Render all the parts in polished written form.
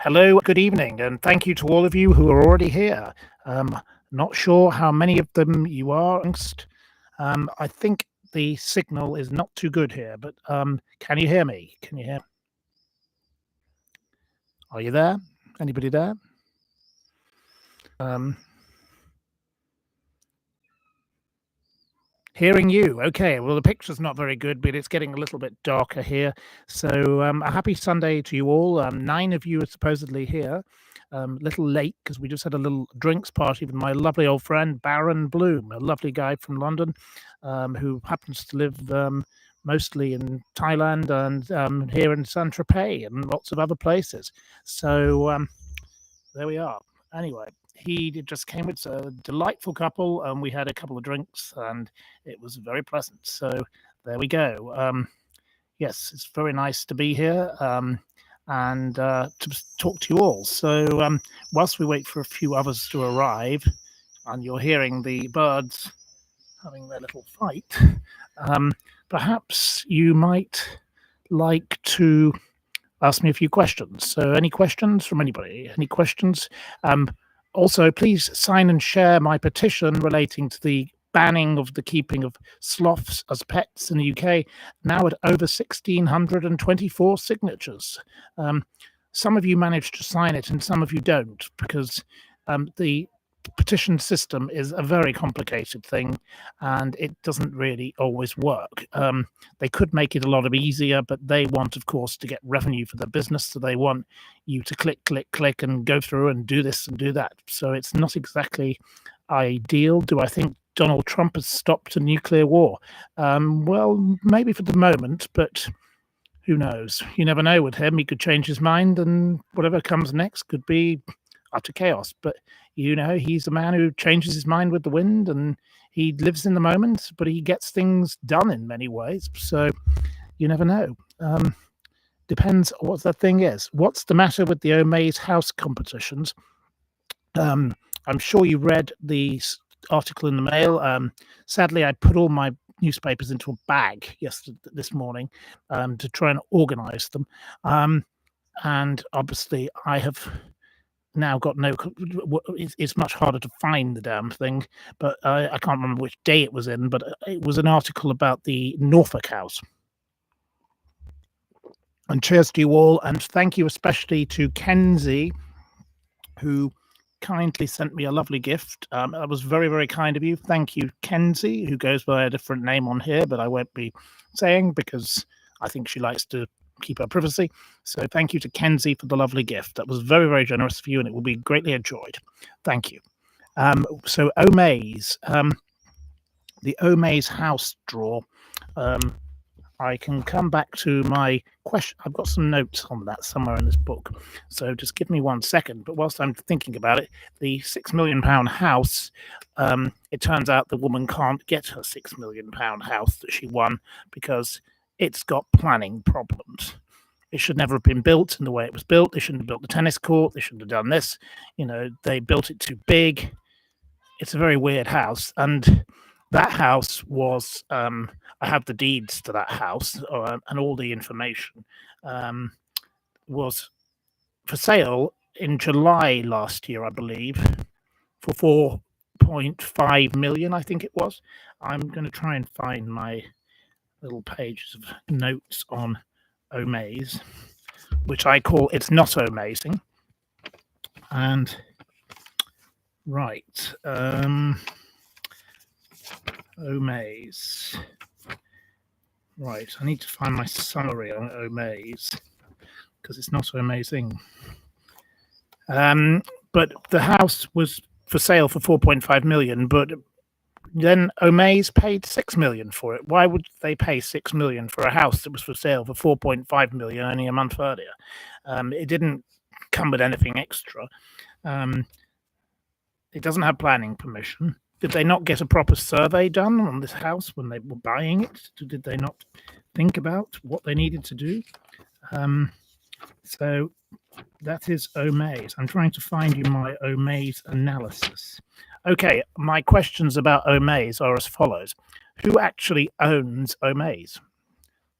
Hello, good evening, and thank you to all of you who are already here. Um, Not sure how many of them you are. I think the signal is not too good here, but can you hear me? Can you hear? Are you there? Anybody there? Um, Hearing you. Okay, well, the picture's not very good, but it's getting a little bit darker here. So, a happy Sunday to you all. Nine of you are supposedly here. A little late because we just had a little drinks party with my lovely old friend Baron Bloom, a lovely guy from London, who happens to live mostly in Thailand and here in Saint Tropez and lots of other places. So, there we are. Anyway, just came with a delightful couple, and we had a couple of drinks, and it was very pleasant. So there we go. Yes, it's very nice to be here and to talk to you all. So whilst we wait for a few others to arrive, and you're hearing the birds having their little fight, perhaps you might like to ask me a few questions. So, any questions from anybody? Any questions? Um, Also, please sign and share my petition relating to the banning of the keeping of sloths as pets in the UK, now at over 1,624 signatures. Some of you managed to sign it and some of you don't, because the petition system is a very complicated thing and it doesn't really always work. They could make it a lot easier, but they want, of course, to get revenue for their business. So they want you to click, click, click and go through and do this and do that. So it's not exactly ideal. Do I think Donald Trump has stopped a nuclear war? Well, maybe for the moment, but who knows? You never know with him. He could change his mind and whatever comes next could be utter chaos. But he's a man who changes his mind with the wind and he lives in the moment, but he gets things done in many ways. So you never know. Depends what that thing is. What's the matter with the Omaze house competitions? I'm sure you read the article in the Mail. Sadly, I put all my newspapers into a bag this morning to try and organize them. And obviously, I have now got no. It's much harder to find the damn thing, but I can't remember which day it was in. But it was an article about the Norfolk House. And cheers to you all, and thank you especially to Kenzie, who kindly sent me a lovely gift. That was very, very kind of you. Thank you, Kenzie, who goes by a different name on here, but I won't be saying because I think she likes to keep her privacy. So thank you to Kenzie for the lovely gift. That was very, very generous of you, and it will be greatly enjoyed. Thank you. So Omaze, the Omaze house draw. I can come back to my question. I've got some notes on that somewhere in this book. So just give me 1 second. But whilst I'm thinking about it, the £6 million house, it turns out the woman can't get her £6 million house that she won because it's got planning problems. It should never have been built in the way it was built. They shouldn't have built the tennis court. They shouldn't have done this. They built it too big. It's a very weird house. And that house was, I have the deeds to that house and all the information, was for sale in July last year, I believe, for 4.5 million, I think it was. I'm going to try and find my little pages of notes on Omaze, which I call It's Not Amazing. And right. Omaze. Right, I need to find my summary on Omaze because it's not so amazing. But the house was for sale for 4.5 million, but then Omaze paid 6 million for it. Why would they pay 6 million for a house that was for sale for 4.5 million only a month earlier? It didn't come with anything extra. It doesn't have planning permission. Did they not get a proper survey done on this house when they were buying it? Did they not think about what they needed to do? So that is Omaze. I'm trying to find you my Omaze analysis. Okay, my questions about Omaze are as follows. Who actually owns Omaze?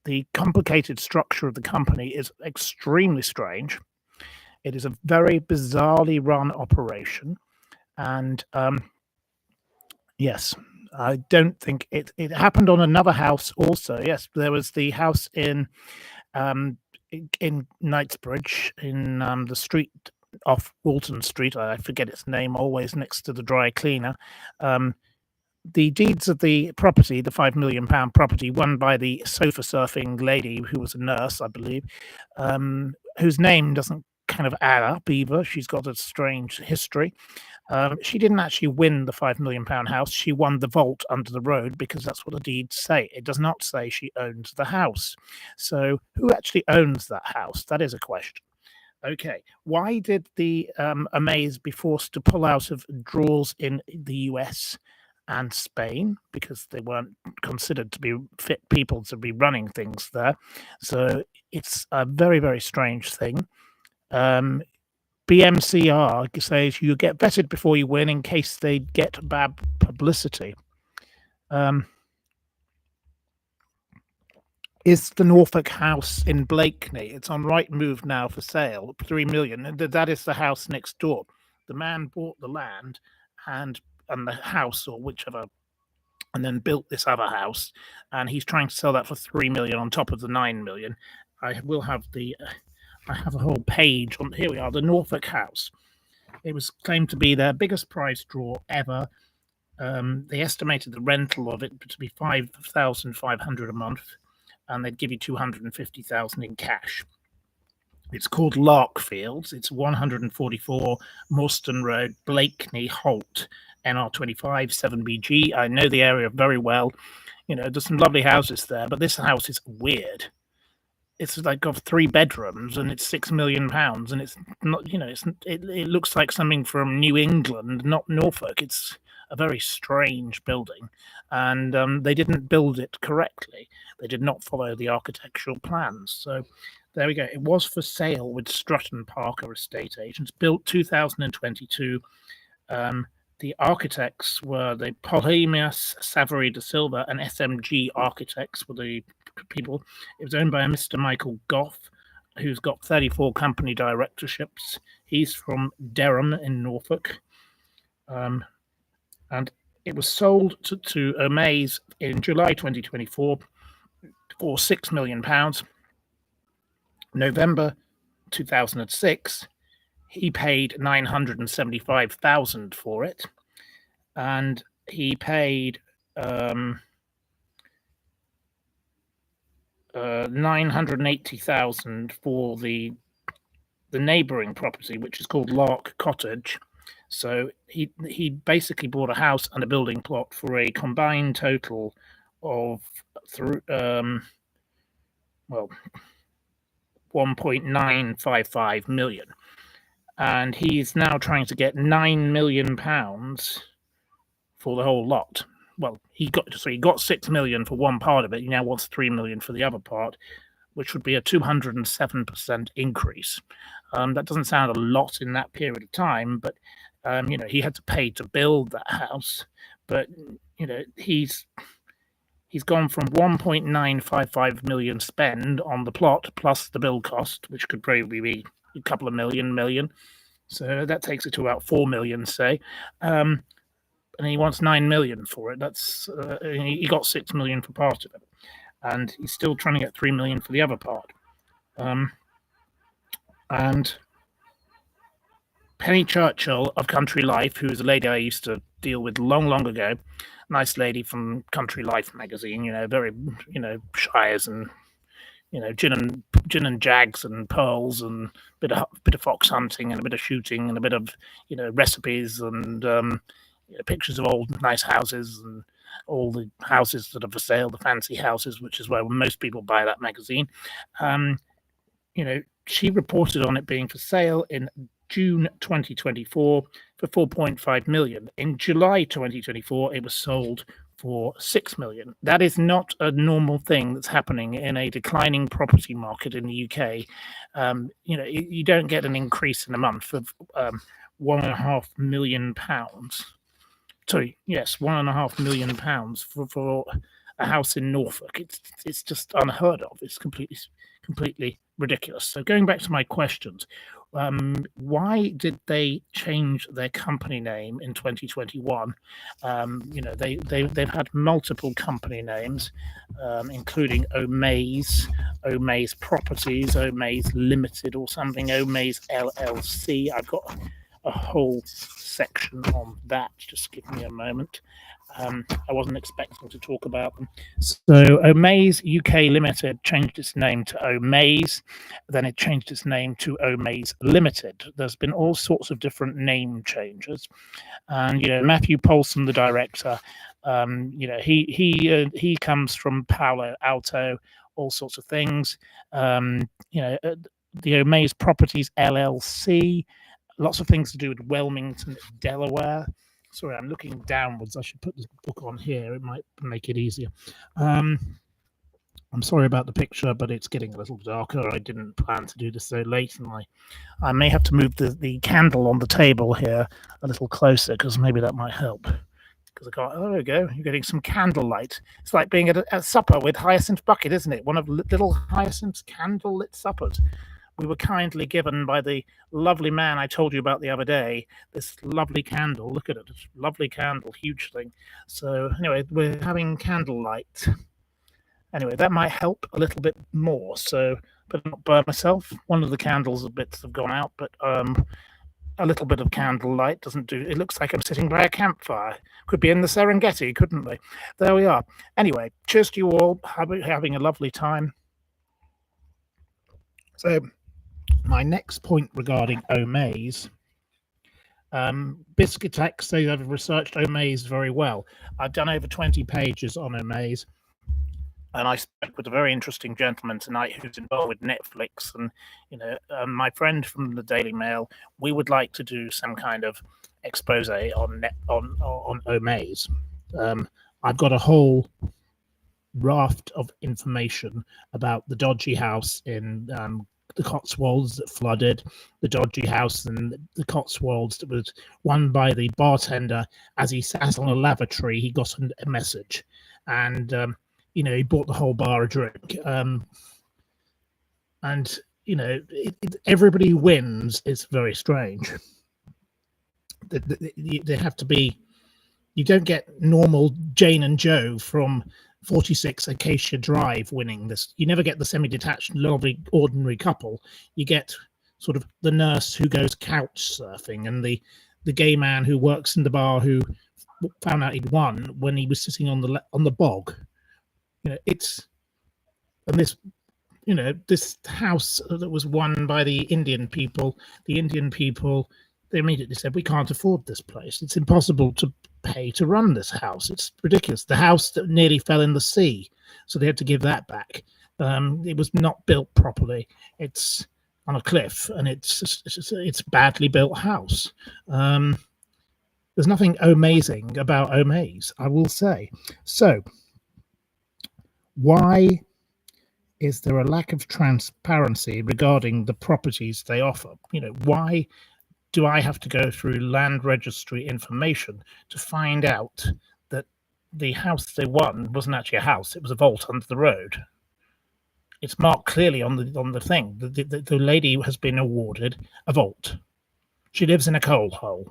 The complicated structure of the company is extremely strange. It is a very bizarrely run operation, and yes, I don't think it happened on another house also. Yes, there was the house um, in Knightsbridge in the street off Walton Street. I forget its name. Always next to the dry cleaner. Um, the deeds of the property, the £5 million property, won by the sofa surfing lady who was a nurse, I believe, whose name doesn't kind of add up either. She's got a strange history. She didn't actually win the £5 million house. She won the vault under the road because that's what the deeds say. It does not say she owns the house. So, who actually owns that house? That is a question. Okay, why did the Amaze be forced to pull out of draws in the US and Spain because they weren't considered to be fit people to be running things there? So it's a very, very strange thing. BMCR says you get vetted before you win in case they get bad publicity. Is the Norfolk house in Blakeney? It's on Rightmove now for sale, 3 million. And that is the house next door. The man bought the land and the house or whichever, and then built this other house, and he's trying to sell that for 3 million on top of the 9 million. I will have I have a whole page on. Here we are, the Norfolk house. It was claimed to be their biggest prize draw ever. They estimated the rental of it to be 5,500 a month, and they'd give you 250,000 in cash. It's called Larkfields. It's 144 Morstan Road, Blakeney, Holt, NR25 7BG. I know the area very well. You know, there's some lovely houses there, but this house is weird. It's like got 3 bedrooms and it's £6 million, and it's not. You know, it looks like something from New England, not Norfolk. It's a very strange building, and they didn't build it correctly. They did not follow the architectural plans. So there we go. It was for sale with Strutton Parker estate agents, built 2022. The architects were the Polemius Savary de Silva and SMG Architects were the people. It was owned by a Mr. Michael Goff, who's got 34 company directorships. He's from Dereham in Norfolk. And it was sold to Amaze in July 2024 for £6 million. November 2006, he paid 975,000 for it, and he paid 980,000 for the neighbouring property, which is called Lark Cottage. So he basically bought a house and a building plot for a combined total of 1.955 million. And he's now trying to get £9 million for the whole lot. Well, he got 6 million for one part of it. He now wants 3 million for the other part, which would be a 207% increase. That doesn't sound a lot in that period of time, but you know, he had to pay to build that house. But you know, he's gone from 1.955 million spend on the plot plus the build cost, which could probably be a couple of million. So that takes it to about 4 million, say. And he wants 9 million for it. That's he got 6 million for part of it, and he's still trying to get 3 million for the other part. And Penny Churchill of Country Life, who is a lady I used to deal with long ago, nice lady from Country Life magazine, you know, very, you know, shires and, you know, gin and jags and pearls and bit of fox hunting and a bit of shooting and a bit of, you know, recipes and pictures of old nice houses and all the houses that are for sale, the fancy houses, which is where most people buy that magazine. You know, she reported on it being for sale in June 2024 for 4.5 million. In July 2024, it was sold for 6 million. That is not a normal thing that's happening in a declining property market in the UK. You know, you don't get an increase in a month of £1.5 million. Sorry, yes, £1.5 million for a house in Norfolk. It's just unheard of. It's completely ridiculous. So going back to my questions, Why did they change their company name in 2021? They've had multiple company names, including Omaze Properties, Omaze Limited, or something, Omaze LLC. I've got a whole section on that. Just give me a moment. I wasn't expecting to talk about them. So Omaze UK Limited changed its name to Omaze, then it changed its name to Omaze Limited. There's been all sorts of different name changes, and Matthew Polson, the director, he comes from Palo Alto, all sorts of things. The Omaze Properties LLC, lots of things to do with Wilmington, Delaware. Sorry, I'm looking downwards. I should put this book on here. It might make it easier. I'm sorry about the picture, but it's getting a little darker. I didn't plan to do this so late, and I may have to move the candle on the table here a little closer, because maybe that might help. Because I got, oh, there we go. You're getting some candlelight. It's like being at a supper with Hyacinth Bucket, isn't it? One of little Hyacinth's candle-lit suppers. We were kindly given by the lovely man I told you about the other day, this lovely candle. Look at it. It's a lovely candle, huge thing. So anyway, we're having candlelight. Anyway, that might help a little bit more. So, but not burn myself. One of the candles bits have gone out, but a little bit of candlelight doesn't do. It looks like I'm sitting by a campfire. Could be in the Serengeti, couldn't they? There we are. Anyway, cheers to you all. Having a lovely time. So, my next point regarding Omaze, Biscuitex says I've researched Omaze very well. I've done over 20 pages on Omaze, and I spoke with a very interesting gentleman tonight who's involved with Netflix, and my friend from the Daily Mail. We would like to do some kind of expose on Omaze. I've got a whole raft of information about the dodgy house in the Cotswolds that flooded, the dodgy house in the Cotswolds that was won by the bartender as he sat on a lavatory. He got a message, and he bought the whole bar a drink. Everybody wins. It's very strange. They have to be. You don't get normal Jane and Joe from 46 Acacia Drive winning this. You never get the semi-detached, lovely, ordinary couple. You get sort of the nurse who goes couch surfing, and the gay man who works in the bar who found out he'd won when he was sitting on the bog. This house that was won by the Indian people. They immediately said, we can't afford this place. It's impossible to pay to run this house. It's ridiculous. The house that nearly fell in the sea, so they had to give that back. It was not built properly. It's on a cliff, and it's badly built house. There's nothing amazing about Omaze, I will say. So, why is there a lack of transparency regarding the properties they offer? Why do I have to go through land registry information to find out that the house they won wasn't actually a house? It was a vault under the road. It's marked clearly on the thing. The lady has been awarded a vault. She lives in a coal hole,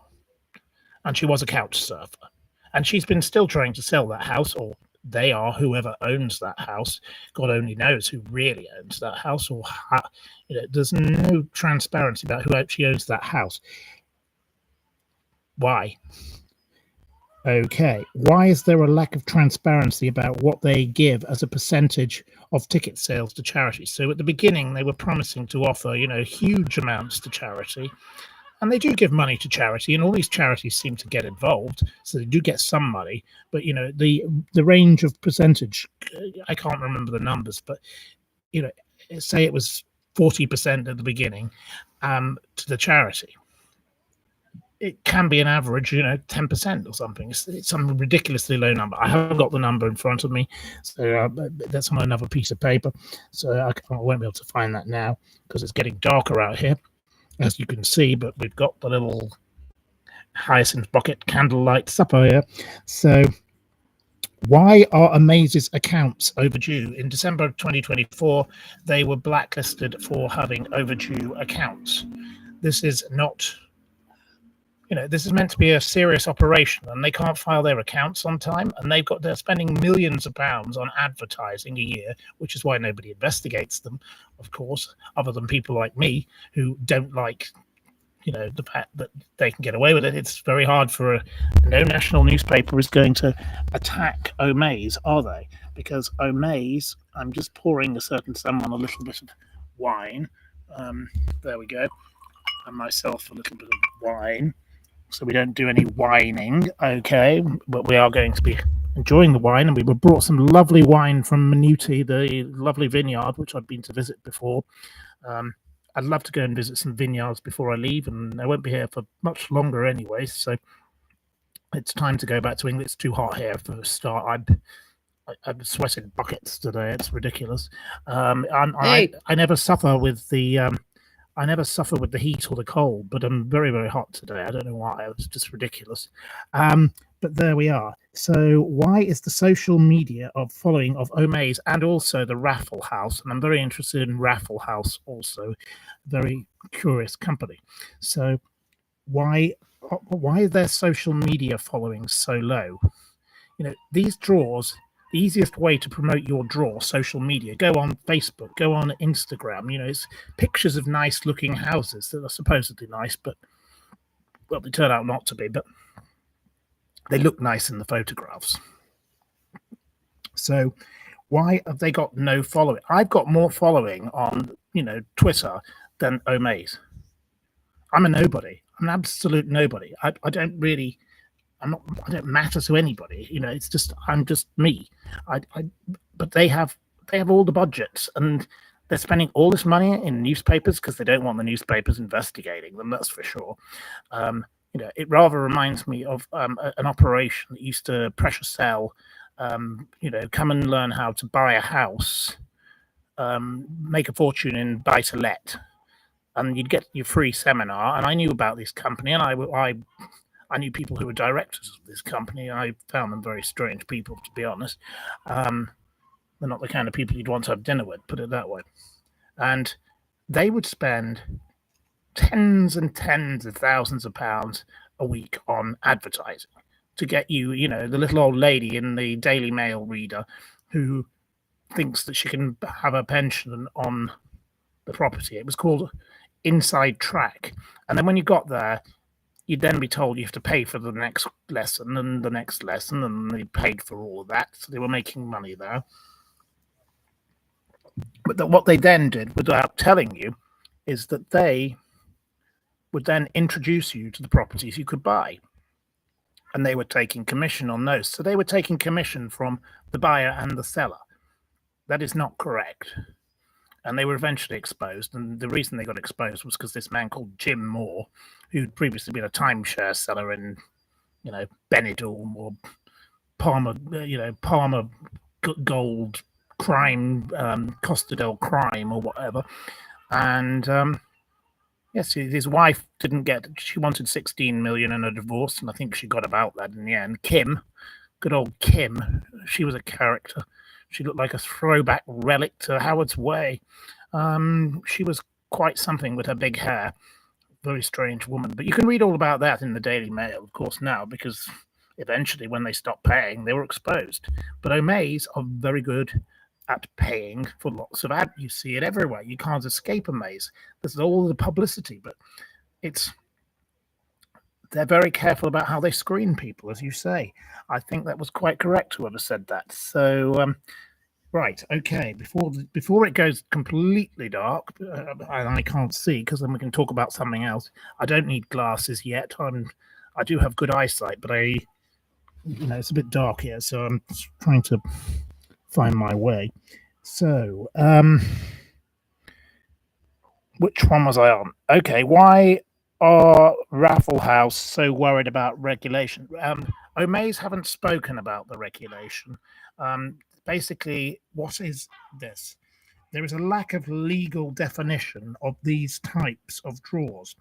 and she was a couch surfer, and she's been still trying to sell that house, or they are, whoever owns that house. God only knows who really owns that house, or how, there's no transparency about who actually owns that house. Why? Okay, why is there a lack of transparency about what they give as a percentage of ticket sales to charity? So at the beginning, they were promising to offer, huge amounts to charity. And they do give money to charity, and all these charities seem to get involved, so they do get some money. But the range of percentage, I can't remember the numbers, but say it was 40% at the beginning to the charity. It can be an average, 10% or something. It's some ridiculously low number. I haven't got the number in front of me, so that's on another piece of paper. So I won't be able to find that now because it's getting darker out here, as you can see, but we've got the little Hyacinth Bucket candlelight supper here. So why are Omaze's accounts overdue? In December 2024, they were blacklisted for having overdue accounts. this is not, this is meant to be a serious operation, and they can't file their accounts on time, and they're spending millions of pounds on advertising a year, which is why nobody investigates them, of course, other than people like me who don't like the fact that they can get away with it. It's very hard for no national newspaper is going to attack Omaze, are they? Because Omaze, I'm just pouring a certain someone a little bit of wine. There we go. And myself a little bit of wine. So we don't do any whining, okay? But we are going to be enjoying the wine, and we were brought some lovely wine from Minuti, the lovely vineyard, which I've been to visit before. I'd love to go and visit some vineyards before I leave, and I won't be here for much longer anyway, so it's time to go back to England. It's too hot here for a start. I've sweated buckets today. It's ridiculous. I never suffer with the heat or the cold, but I'm very, very hot today. I don't know why. It's just ridiculous. But there we are. So why is the social media following of Omaze and also the Raffle House, and I'm very interested in Raffle House also, very curious company. So why is their social media following so low? These draws, the easiest way to promote your draw, social media, go on Facebook, go on Instagram. It's pictures of nice looking houses that are supposedly nice, but well, they turn out not to be, but they look nice in the photographs. So why have they got no following? I've got more following on Twitter than Omaze. I'm a nobody. I'm an absolute nobody. I don't matter to anybody. It's just I'm just me. But they have all the budgets, and they're spending all this money in newspapers because they don't want the newspapers investigating them. That's for sure. It rather reminds me of an operation that used to pressure sell. Come and learn how to buy a house, make a fortune in buy to let, and you'd get your free seminar. And I knew about this company, and I knew people who were directors of this company, and I found them very strange people, to be honest. They're not the kind of people you'd want to have dinner with, put it that way. And they would spend tens and tens of thousands of pounds a week on advertising to get you, the little old lady in the Daily Mail reader who thinks that she can have a pension on the property. It was called Inside Track. And then when you got there, you'd then be told you have to pay for the next lesson and the next lesson, and they paid for all of that. So they were making money there. But what they then did, without telling you, is that they would then introduce you to the properties you could buy. And they were taking commission on those. So they were taking commission from the buyer and the seller. That is not correct. And they were eventually exposed. And the reason they got exposed was because this man called Jim Moore, who'd previously been a timeshare seller in, Benidorm or Palmer, Palmer Gold Crime, Costa del Crime or whatever. And yes, his wife she wanted 16 million in a divorce, and I think she got about that in the end. Kim, good old Kim, she was a character. She looked like a throwback relic to Howard's Way. She was quite something with her big hair. Very strange woman. But you can read all about that in the Daily Mail, of course, now, because eventually when they stopped paying, they were exposed. But Omaze are very good at paying for lots of ads. You see it everywhere. You can't escape Omaze. There's all the publicity, but they're very careful about how they screen people, as you say. I think that was quite correct, whoever said that. So, right, okay. Before it goes completely dark, and I can't see, because then we can talk about something else. I don't need glasses yet. I do have good eyesight, but it's a bit dark here, so I'm trying to find my way. So, which one was I on? Okay, why are Raffle House so worried about regulation? Omaze haven't spoken about the regulation. Basically, what is this? There is a lack of legal definition of these types of draws.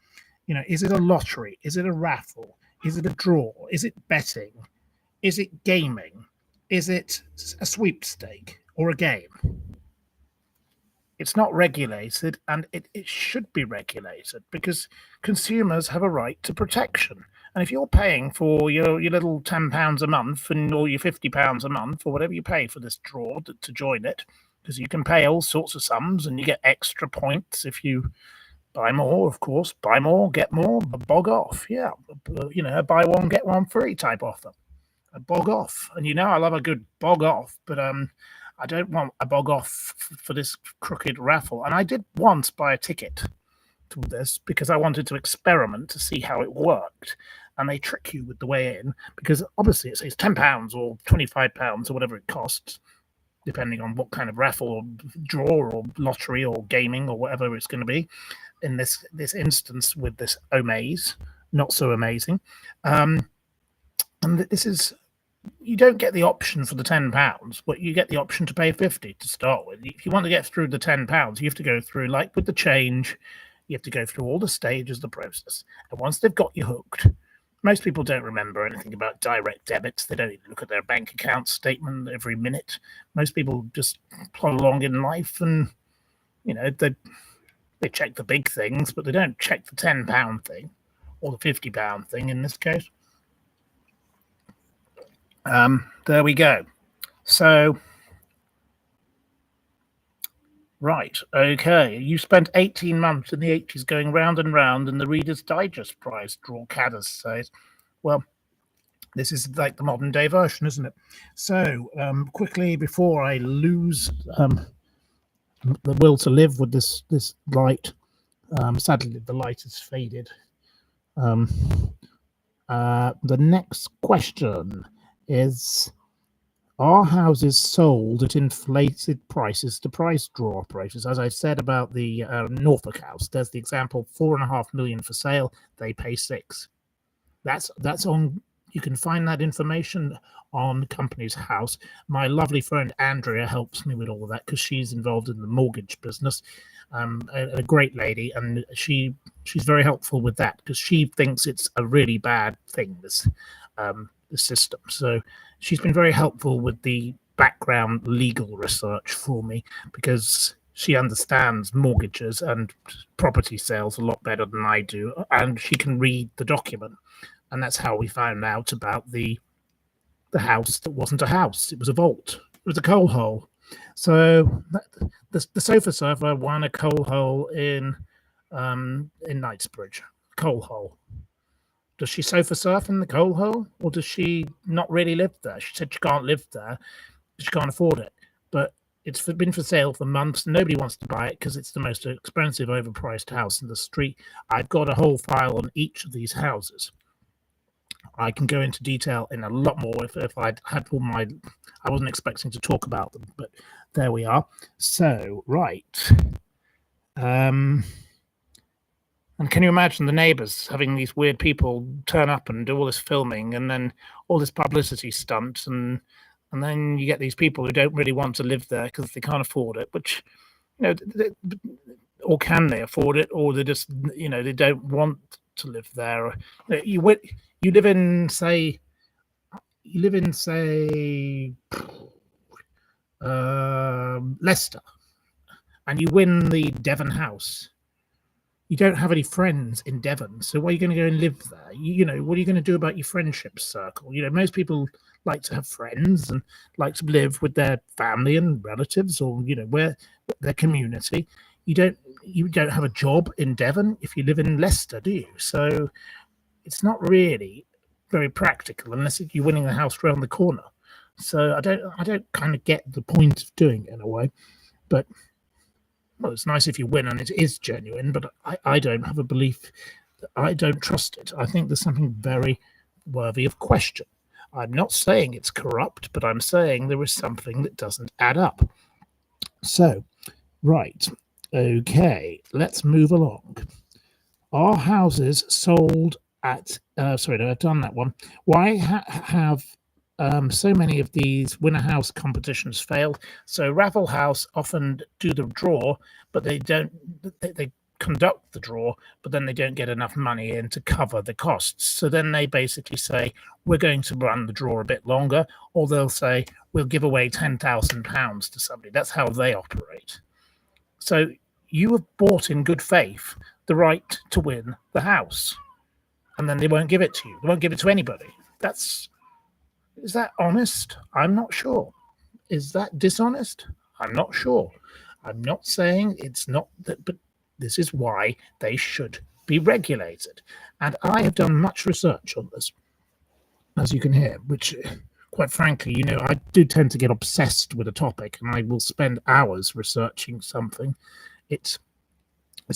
Is it a lottery? Is it a raffle? Is it a draw? Is it betting? Is it gaming? Is it a sweepstake or a game? It's not regulated, and it should be regulated because consumers have a right to protection. And if you're paying for your little £10 a month or your £50 a month or whatever you pay for this draw to join it, because you can pay all sorts of sums and you get extra points if you buy more, of course. Buy more, get more, bog off. Yeah, a buy one, get one free type offer. A bog off. And I love a good bog off, but I don't want a bog off for this crooked raffle. And I did once buy a ticket to this because I wanted to experiment to see how it worked. And they trick you with the way in because obviously it says £10 or £25 or whatever it costs, depending on what kind of raffle or draw or lottery or gaming or whatever it's going to be. In this instance with this Omaze, not so amazing. And this is, you don't get the option for the £10, but you get the option to pay 50 to start with. If you want to get through the £10, you have to go through, like with the change, you have to go through all the stages of the process. And once they've got you hooked, most people don't remember anything about direct debits. They don't even look at their bank account statement every minute. Most people just plod along in life and, they check the big things, but they don't check the £10 thing or the £50 thing in this case. There we go. So, right, okay. You spent 18 months in the 80s going round and round in the Reader's Digest prize draw, Caddis says. Well, this is like the modern day version, isn't it? So, quickly, before I lose the will to live with this light, sadly, the light has faded. The next question is, are houses sold at inflated prices to price draw operators? As I said about the Norfolk house, there's the example, 4.5 million for sale, they pay 6. That's on, you can find that information on Company's House. My lovely friend Andrea helps me with all of that because she's involved in the mortgage business. A great lady, and she's very helpful with that because she thinks it's a really bad thing, this system. So she's been very helpful with the background legal research for me because she understands mortgages and property sales a lot better than I do, and she can read the document. And that's how we found out about the house that wasn't a house. It was a vault. It was a coal hole. So the sofa surfer won a coal hole in Knightsbridge. Coal hole. Does she sofa surf in the coal hole, or does she not really live there? She said she can't live there. She can't afford it. But it's been for sale for months. Nobody wants to buy it because it's the most expensive, overpriced house in the street. I've got a whole file on each of these houses. I can go into detail in a lot more if I'd had all my... I wasn't expecting to talk about them, but there we are. So, right. And can you imagine the neighbours having these weird people turn up and do all this filming and then all this publicity stunt, and then you get these people who don't really want to live there because they can't afford it, which, or can they afford it, or they just, they don't want to live there. You live in, say, Leicester, and you win the Devon house. You don't have any friends in Devon, so why are you going to go and live there? What are you going to do about your friendship circle? Most people like to have friends and like to live with their family and relatives, or where their community. You don't have a job in Devon if you live in Leicester, do you? So it's not really very practical unless you're winning the house around the corner. So I don't kind of get the point of doing it in a way, but. Well, it's nice if you win and it is genuine, but I don't have a belief. I don't trust it. I think there's something very worthy of question. I'm not saying it's corrupt, but I'm saying there is something that doesn't add up. So, right. Okay, let's move along. Are houses sold at... sorry, no, I've done that one. Why have... so many of these winner house competitions failed. So Raffle House often do the draw, but they don't. They conduct the draw, but then they don't get enough money in to cover the costs. So then they basically say, we're going to run the draw a bit longer, or they'll say, we'll give away £10,000 to somebody. That's how they operate. So you have bought in good faith the right to win the house, and then they won't give it to you. They won't give it to anybody. Is that honest? I'm not sure. Is that dishonest? I'm not sure. I'm not saying it's not that, but this is why they should be regulated. And I have done much research on this, as you can hear, which, quite frankly, I do tend to get obsessed with a topic, and I will spend hours researching something. It's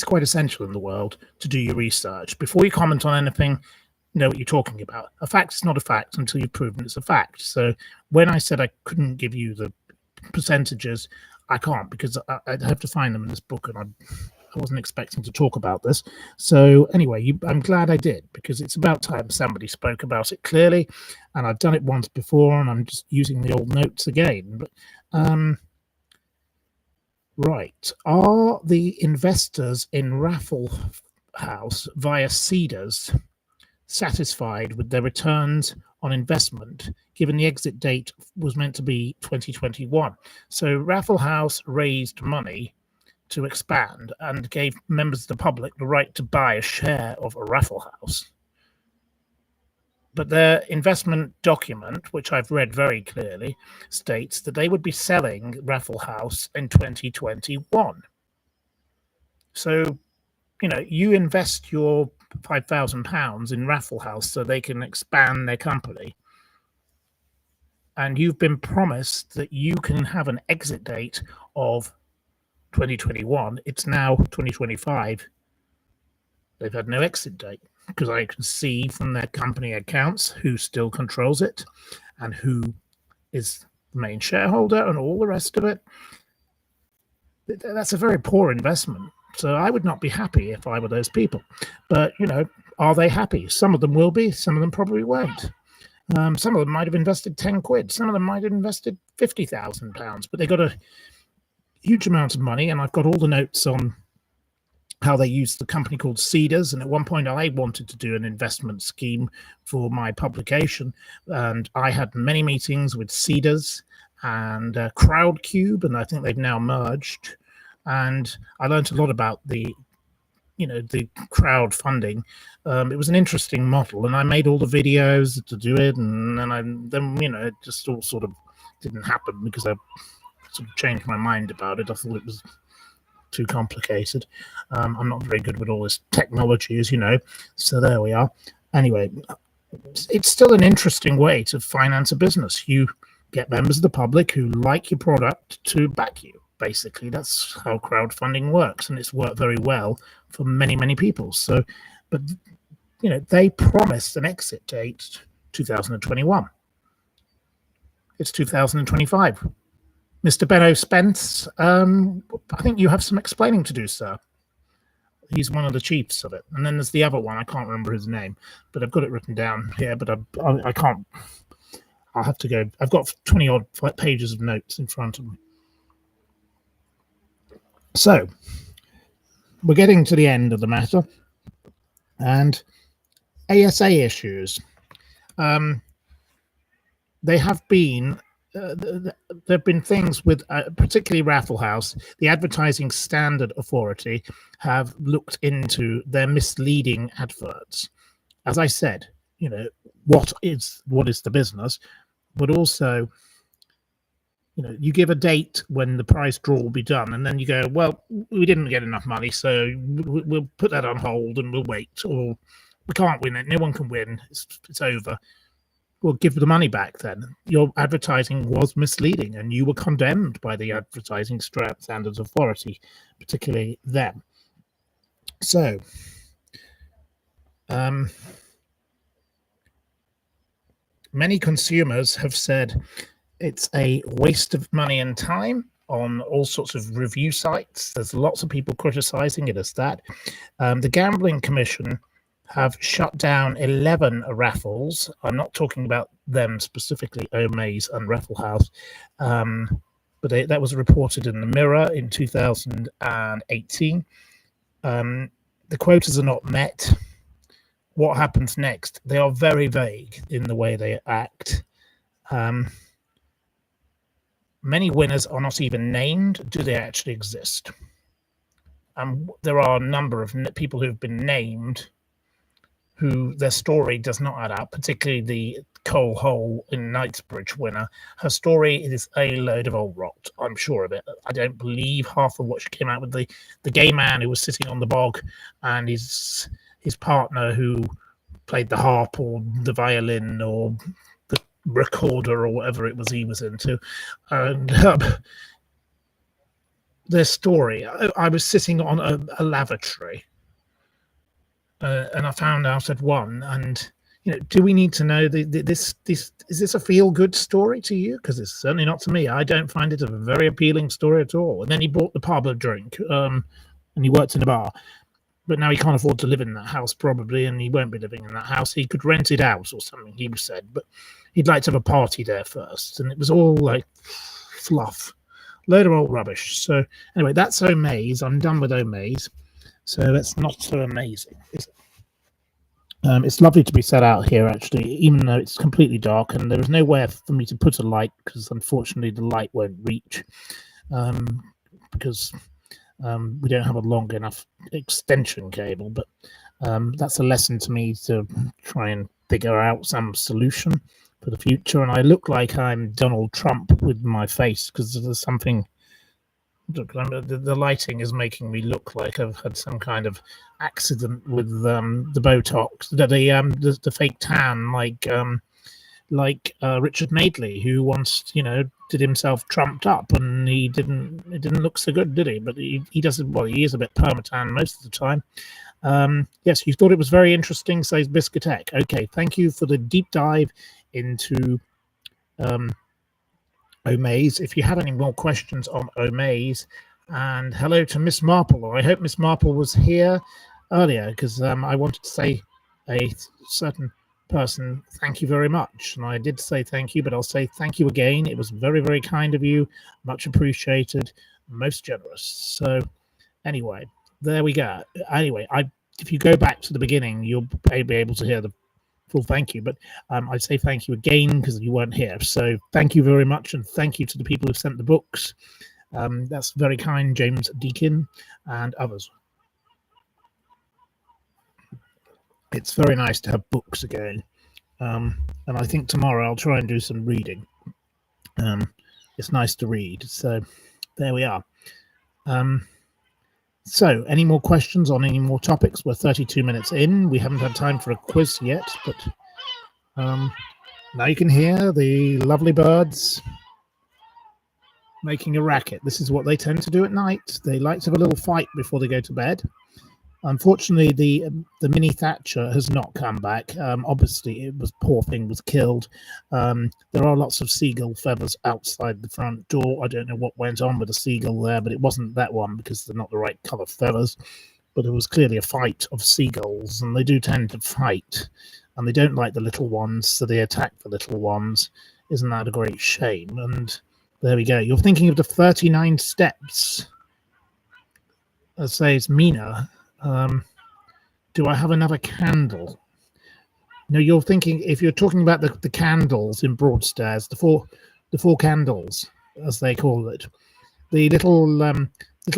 quite essential in the world to do your research before you comment on anything. Know what you're talking about. A fact is not a fact until you've proven it's a fact. So when I said I couldn't give you the percentages, I can't, because I'd have to find them in this book, and I wasn't expecting to talk about this. So anyway, I'm glad I did, because it's about time somebody spoke about it clearly, and I've done it once before, and I'm just using the old notes again. But right, are the investors in Raffle House via Cedars satisfied with their returns on investment, given the exit date was meant to be 2021? So Raffle House raised money to expand and gave members of the public the right to buy a share of a Raffle House. But their investment document, which I've read very clearly, states that they would be selling Raffle House in 2021. So, you invest your £5,000 in Raffle House so they can expand their company, and you've been promised that you can have an exit date of 2021. It's now 2025. They've had no exit date, because I can see from their company accounts who still controls it and who is the main shareholder and all the rest of it. That's a very poor investment. So I would not be happy if I were those people. But, are they happy? Some of them will be. Some of them probably won't. Some of them might have invested 10 quid. Some of them might have invested £50,000. But they got a huge amount of money, and I've got all the notes on how they used the company called Cedars. And at one point, I wanted to do an investment scheme for my publication, and I had many meetings with Cedars and Crowdcube, and I think they've now merged. And I learned a lot about the crowdfunding. It was an interesting model, and I made all the videos to do it, and then it just all sort of didn't happen, because I sort of changed my mind about it. I thought it was too complicated. I'm not very good with all this technology, as you know. So there we are. Anyway, it's still an interesting way to finance a business. You get members of the public who like your product to back you. Basically, that's how crowdfunding works, and it's worked very well for many, many people. So, but they promised an exit date 2021. It's 2025. Mr. Benno Spence, I think you have some explaining to do, sir. He's one of the chiefs of it. And then there's the other one. I can't remember his name, but I've got it written down here, but I can't. I'll have to go. I've got 20 odd pages of notes in front of me. So we're getting to the end of the matter, and ASA issues. They have been. There have been things with, particularly Raffle House. The Advertising Standard Authority have looked into their misleading adverts. As I said, what is the business, but also, you give a date when the prize draw will be done, and then you go, well, we didn't get enough money, so we'll put that on hold and we'll wait, or we can't win it. No one can win. It's over. Well, give the money back then. Your advertising was misleading, and you were condemned by the Advertising Standards Authority, particularly them. So, many consumers have said it's a waste of money and time on all sorts of review sites. There's lots of people criticizing it as that. The Gambling Commission have shut down 11 raffles. I'm not talking about them specifically, Omaze and Raffle House, but that was reported in the Mirror in 2018. The quotas are not met. What happens next? They are very vague in the way they act. Many winners are not even named. Do they actually exist? there are a number of people who've been named who their story does not add up, particularly the Coal Hole in Knightsbridge winner. Her story is a load of old rot, I'm sure of it. I don't believe half of what she came out with. The gay man who was sitting on the bog and his partner who played the harp or the violin or the recorder or whatever it was he was into. And their story, I was sitting on a lavatory and I found out at one. And do we need to know this? Is this a feel good story to you? Because it's certainly not to me. I don't find it a very appealing story at all. And then he bought the pub a drink, and he worked in a bar, but now he can't afford to live in that house probably, and he won't be living in that house. He could rent it out or something, he said, but he'd like to have a party there first. And it was all like fluff, load of old rubbish. So anyway, that's Omaze. I'm done with Omaze. So that's not so amazing, is it? It's lovely to be set out here, actually, even though it's completely dark and there is nowhere for me to put a light because, unfortunately, the light won't reach because we don't have a long enough extension cable. But that's a lesson to me to try and figure out some solution for the future. And I look like I'm Donald Trump with my face because there's something. Look, the lighting is making me look like I've had some kind of accident with the Botox, the fake tan, like Richard Madeley, who once did himself trumped up, and it didn't look so good, did he? But he doesn't. Well, he is a bit permatan most of the time. Yes, you thought it was very interesting, says Biscuitech. Okay, thank you for the deep dive into Omaze. If you have any more questions on Omaze, and hello to Miss Marple. I hope Miss Marple was here earlier because I wanted to say a certain person thank you very much, and I did say thank you, but I'll say thank you again. It was very, very kind of you, much appreciated, most generous. So anyway, there we go. Anyway, if you go back to the beginning, you'll be able to hear the full thank you, but I'd say thank you again because you weren't here. So thank you very much, and thank you to the people who've sent the books. That's very kind, James Deakin and others. It's very nice to have books again, and I think tomorrow I'll try and do some reading. It's nice to read. So there we are. So any more questions on any more topics? We're 32 minutes in. We haven't had time for a quiz yet, but now you can hear the lovely birds making a racket. This is what they tend to do at night. They like to have a little fight before they go to bed. Unfortunately, the Mini Thatcher has not come back. Obviously, poor thing was killed. There are lots of seagull feathers outside the front door. I don't know what went on with the seagull there, but it wasn't that one because they're not the right colour feathers. But it was clearly a fight of seagulls, and they do tend to fight, and they don't like the little ones, so they attack the little ones. Isn't that a great shame? And there we go. You're thinking of the 39 steps. Says Mina. Do I have another candle? No, you're thinking, if you're talking about the candles in Broadstairs, the four candles, as they call it, the little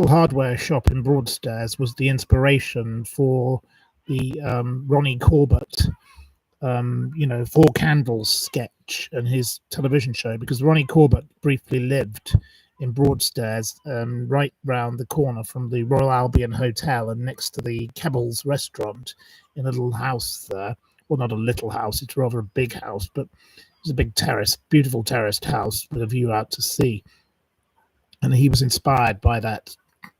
hardware shop in Broadstairs was the inspiration for the Ronnie Corbett Four Candles sketch and his television show, because Ronnie Corbett briefly lived in Broadstairs, right round the corner from the Royal Albion Hotel and next to the Kebble's restaurant, in a little house there. Well, not a little house, it's rather a big house, but it's a big terrace, beautiful terraced house with a view out to sea. And he was inspired by that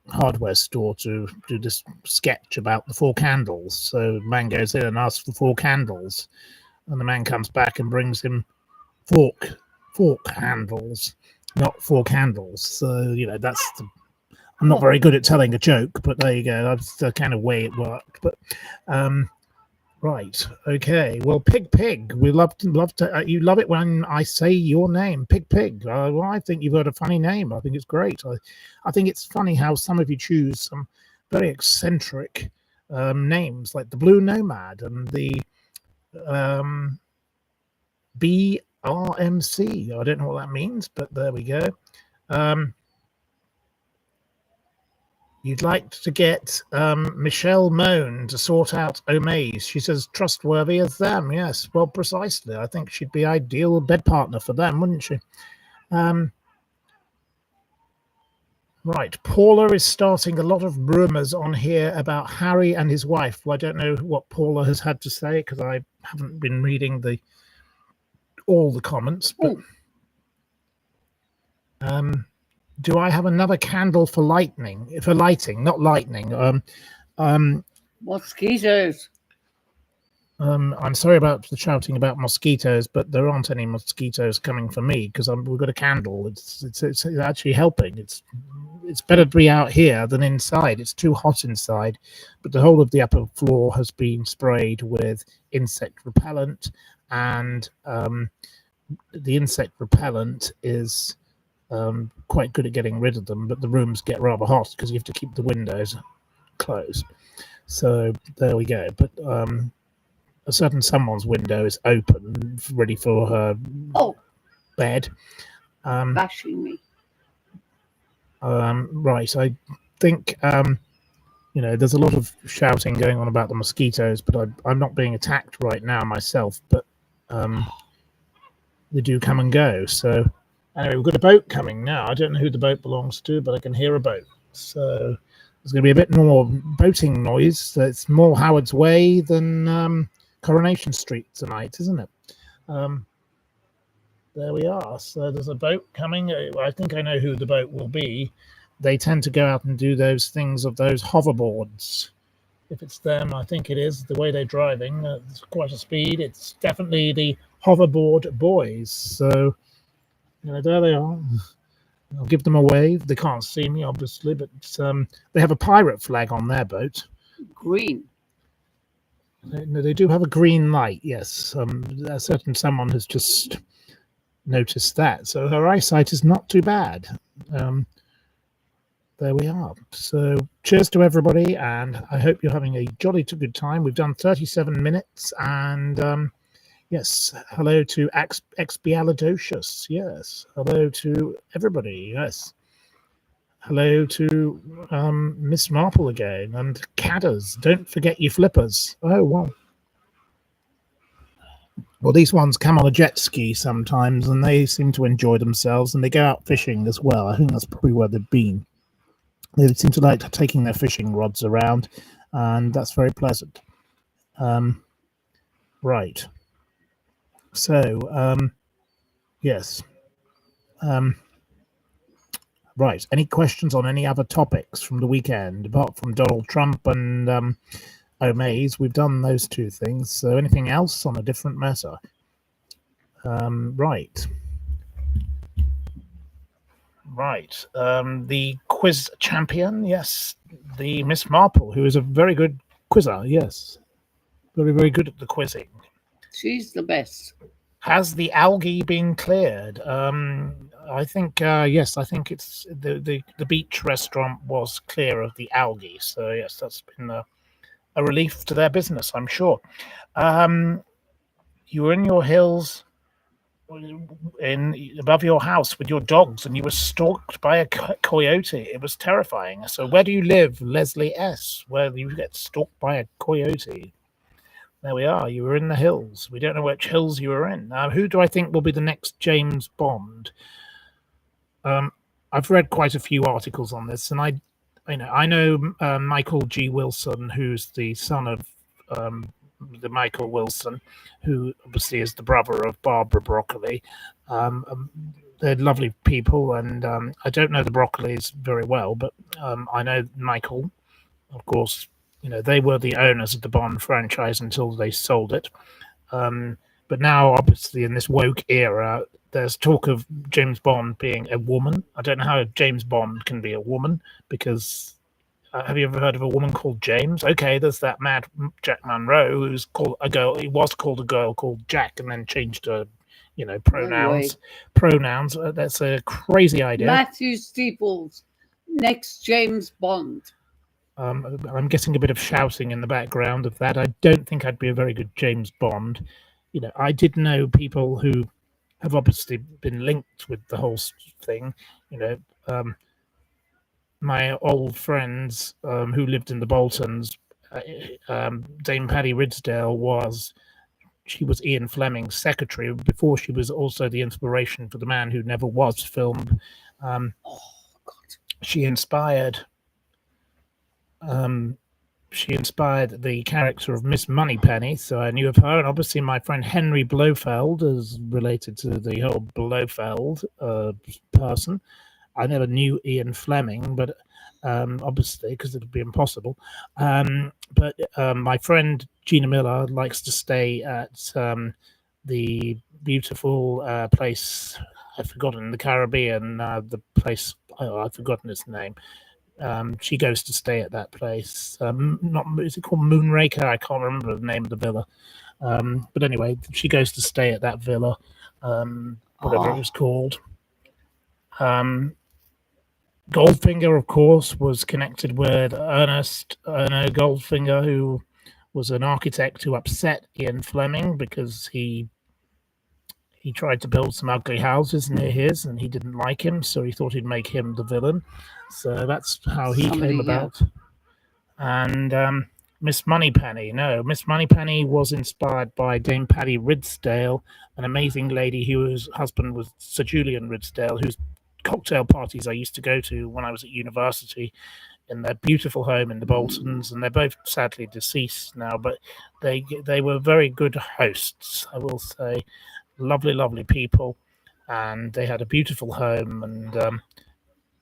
hardware store to do this sketch about the four candles. So the man goes in and asks for four candles, and the man comes back and brings him fork handles, not four candles. So that's I'm not very good at telling a joke, but there you go. That's the kind of way it worked. But right, okay. Well, Pig, we love to. You love it when I say your name, Pig. Well, I think you've got a funny name. I think it's great. I think it's funny how some of you choose some very eccentric names, like the Blue Nomad and the BRMC. I don't know what that means, but there we go. You'd like to get Michelle Moan to sort out Omaze. She says trustworthy as them. Yes, well, precisely. I think she'd be ideal bed partner for them, wouldn't she? Right. Paula is starting a lot of rumours on here about Harry and his wife. Well, I don't know what Paula has had to say because I haven't been reading all the comments. But do I have another candle for lighting? For lighting, not lightning. Mosquitoes. I'm sorry about the shouting about mosquitoes, but there aren't any mosquitoes coming for me because we've got a candle. It's actually helping. It's better to be out here than inside. It's too hot inside, but the whole of the upper floor has been sprayed with insect repellent, and the insect repellent is quite good at getting rid of them, but the rooms get rather hot because you have to keep the windows closed. So there we go. But a certain someone's window is open, ready for her bed. Bashing me. Right. I think there's a lot of shouting going on about the mosquitoes, but I'm not being attacked right now myself. But they do come and go. So anyway, we've got a boat coming now. I don't know who the boat belongs to, but I can hear a boat. So there's going to be a bit more boating noise. So it's more Howard's Way than Coronation Street tonight, isn't it? There we are. So there's a boat coming. I think I know who the boat will be. They tend to go out and do those things of those hoverboards. If it's them, I think it is. The way they're driving, it's quite a speed. It's definitely the hoverboard boys. So, there they are. I'll give them a wave. They can't see me, obviously, but they have a pirate flag on their boat. Green. They do have a green light, yes. A certain someone has just noticed that. So her eyesight is not too bad. There we are. So cheers to everybody, and I hope you're having a jolly good time. We've done 37 minutes, and yes, hello to Expialidocious. Yes, hello to everybody. Yes, hello to Miss Marple again, and Cadders. Don't forget your flippers. Oh, wow. Well, these ones come on a jet ski sometimes, and they seem to enjoy themselves, and they go out fishing as well. I think that's probably where they've been. They seem to like taking their fishing rods around, and that's very pleasant. Right. So, yes. Right. Any questions on any other topics from the weekend, apart from Donald Trump and Omaze? We've done those two things. So anything else on a different matter? Right. Right. The quiz champion, yes. The Miss Marple, who is a very good quizzer, yes. Very, very good at the quizzing. She's the best. Has the algae been cleared? I think yes. I think it's the beach restaurant was clear of the algae. So yes, that's been a relief to their business, I'm sure. You were in your hills, above your house with your dogs, and you were stalked by a coyote. It was terrifying. So where do you live, Leslie S? Where you get stalked by a coyote? There we are. You were in the hills. We don't know which hills you were in. Now, who do I think will be the next James Bond? I've read quite a few articles on this, and I know Michael G. Wilson, who's the son of the Michael Wilson, who obviously is the brother of Barbara Broccoli. They're lovely people, and I don't know the Broccolis very well, but I know Michael, of course. They were the owners of the Bond franchise until they sold it. But now, obviously, in this woke era, there's talk of James Bond being a woman. I don't know how James Bond can be a woman, because have you ever heard of a woman called James? Okay, there's that mad Jack Monroe who's called a girl. He was called a girl called Jack, and then changed to, pronouns. Pronouns. That's a crazy idea. Matthew Steeples, next James Bond. I'm getting a bit of shouting in the background of that. I don't think I'd be a very good James Bond. I did know people who have obviously been linked with the whole thing. my old friends who lived in the Boltons, Dame Paddy Ridsdale she was Ian Fleming's secretary before she was also the inspiration for The Man Who Never Was filmed. Um, Oh, God. she inspired um, she inspired the character of Miss Moneypenny, so I knew of her. And obviously, my friend Henry Blofeld is related to the whole Blofeld person. I never knew Ian Fleming, but obviously, because it would be impossible. But my friend Gina Miller likes to stay at the beautiful place. I've forgotten in the Caribbean. The place I've forgotten its name. She goes to stay at that place. Not is it called Moonraker? I can't remember the name of the villa. But anyway, she goes to stay at that villa, whatever it was called. Goldfinger, of course, was connected with Erno Goldfinger, who was an architect who upset Ian Fleming because he tried to build some ugly houses near his, and he didn't like him, so he thought he'd make him the villain. So that's how he came about. And Miss Moneypenny, no, Miss Moneypenny was inspired by Dame Paddy Ridsdale, an amazing lady whose husband was Sir Julian Ridsdale, whose cocktail parties I used to go to when I was at university in their beautiful home in the Boltons, and they're both sadly deceased now, but they were very good hosts, I will say. Lovely, lovely people, and they had a beautiful home, and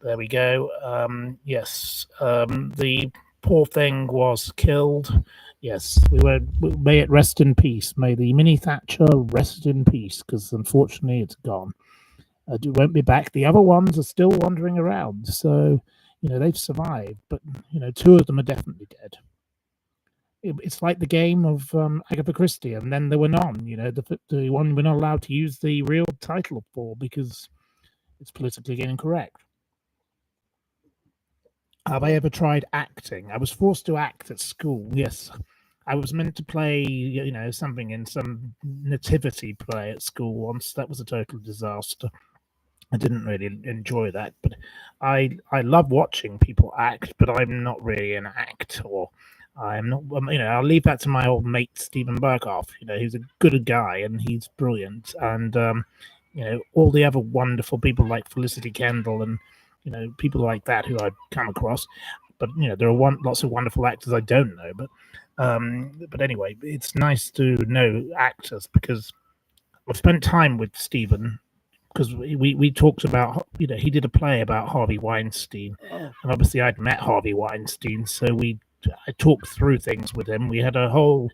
there we go. Yes, the poor thing was killed. Yes, may it rest in peace. May the Mini Thatcher rest in peace, because unfortunately it's gone. It won't be back. The other ones are still wandering around, so they've survived, but two of them are definitely dead. It's like the game of Agatha Christie, and then there were none. The one we're not allowed to use the real title for because it's politically incorrect. Have I ever tried acting? I was forced to act at school. Yes, I was meant to play, something in some nativity play at school once. That was a total disaster. I didn't really enjoy that, but I love watching people act, but I'm not really an actor. I'm not, I'll leave that to my old mate Stephen Berghoff. He's a good guy and he's brilliant, and all the other wonderful people like Felicity Kendall and people like that who I've come across. But there are lots of wonderful actors I don't know. But anyway, it's nice to know actors because I've spent time with Stephen because we talked about he did a play about Harvey Weinstein, and obviously I'd met Harvey Weinstein, so I talked through things with him. We had a whole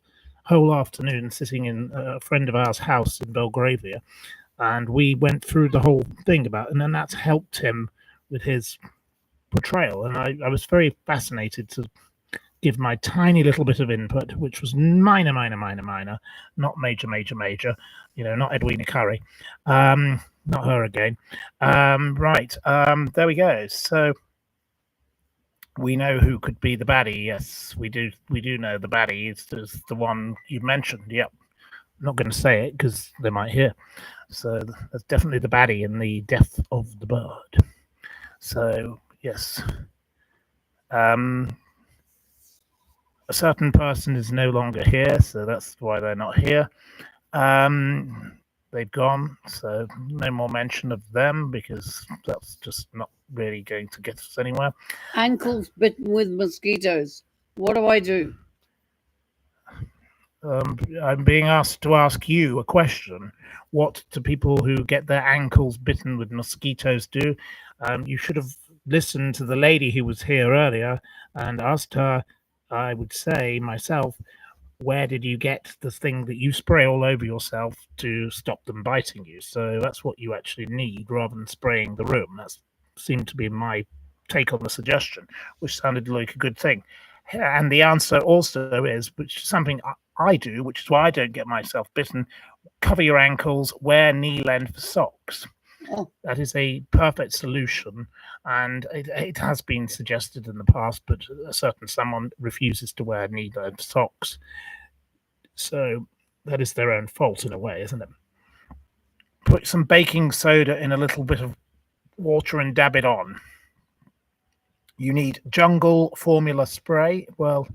afternoon sitting in a friend of ours' house in Belgravia, and we went through the whole thing and then that's helped him with his portrayal, and I was very fascinated to give my tiny little bit of input, which was minor, not major, not Edwina Curry, not her again. Right, there we go. So we know who could be the baddie. Yes, we do know the baddie is the one you mentioned. Yep. I'm not going to say it because they might hear. So that's definitely the baddie in the Death of the Bird. So yes. A certain person is no longer here, so that's why they're not here. They've gone, so no more mention of them because that's just not really going to get us anywhere. Ankles bitten with mosquitoes. What do I do? I'm being asked to ask you a question. What do people who get their ankles bitten with mosquitoes do? You should have listened to the lady who was here earlier and asked her, I would say myself, where did you get the thing that you spray all over yourself to stop them biting you? So that's what you actually need rather than spraying the room. That seemed to be my take on the suggestion, which sounded like a good thing. And the answer also is, which is something I do, which is why I don't get myself bitten, cover your ankles, wear knee-length socks. Oh. That is a perfect solution, and it has been suggested in the past, but a certain someone refuses to wear knee-length socks. So that is their own fault in a way, isn't it? Put some baking soda in a little bit of water and dab it on. You need jungle formula spray. Well,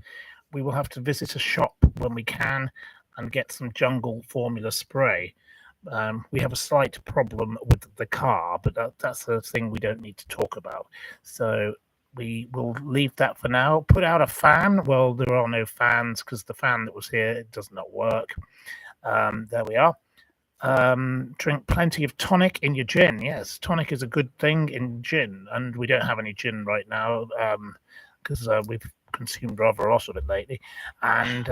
we will have to visit a shop when we can and get some jungle formula spray. We have a slight problem with the car, but that's a thing we don't need to talk about. So we will leave that for now. Put out a fan. Well, there are no fans because the fan that was here does not work. There we are. Drink plenty of tonic in your gin. Yes, tonic is a good thing in gin, and we don't have any gin right now because we've consumed rather a lot of it lately. And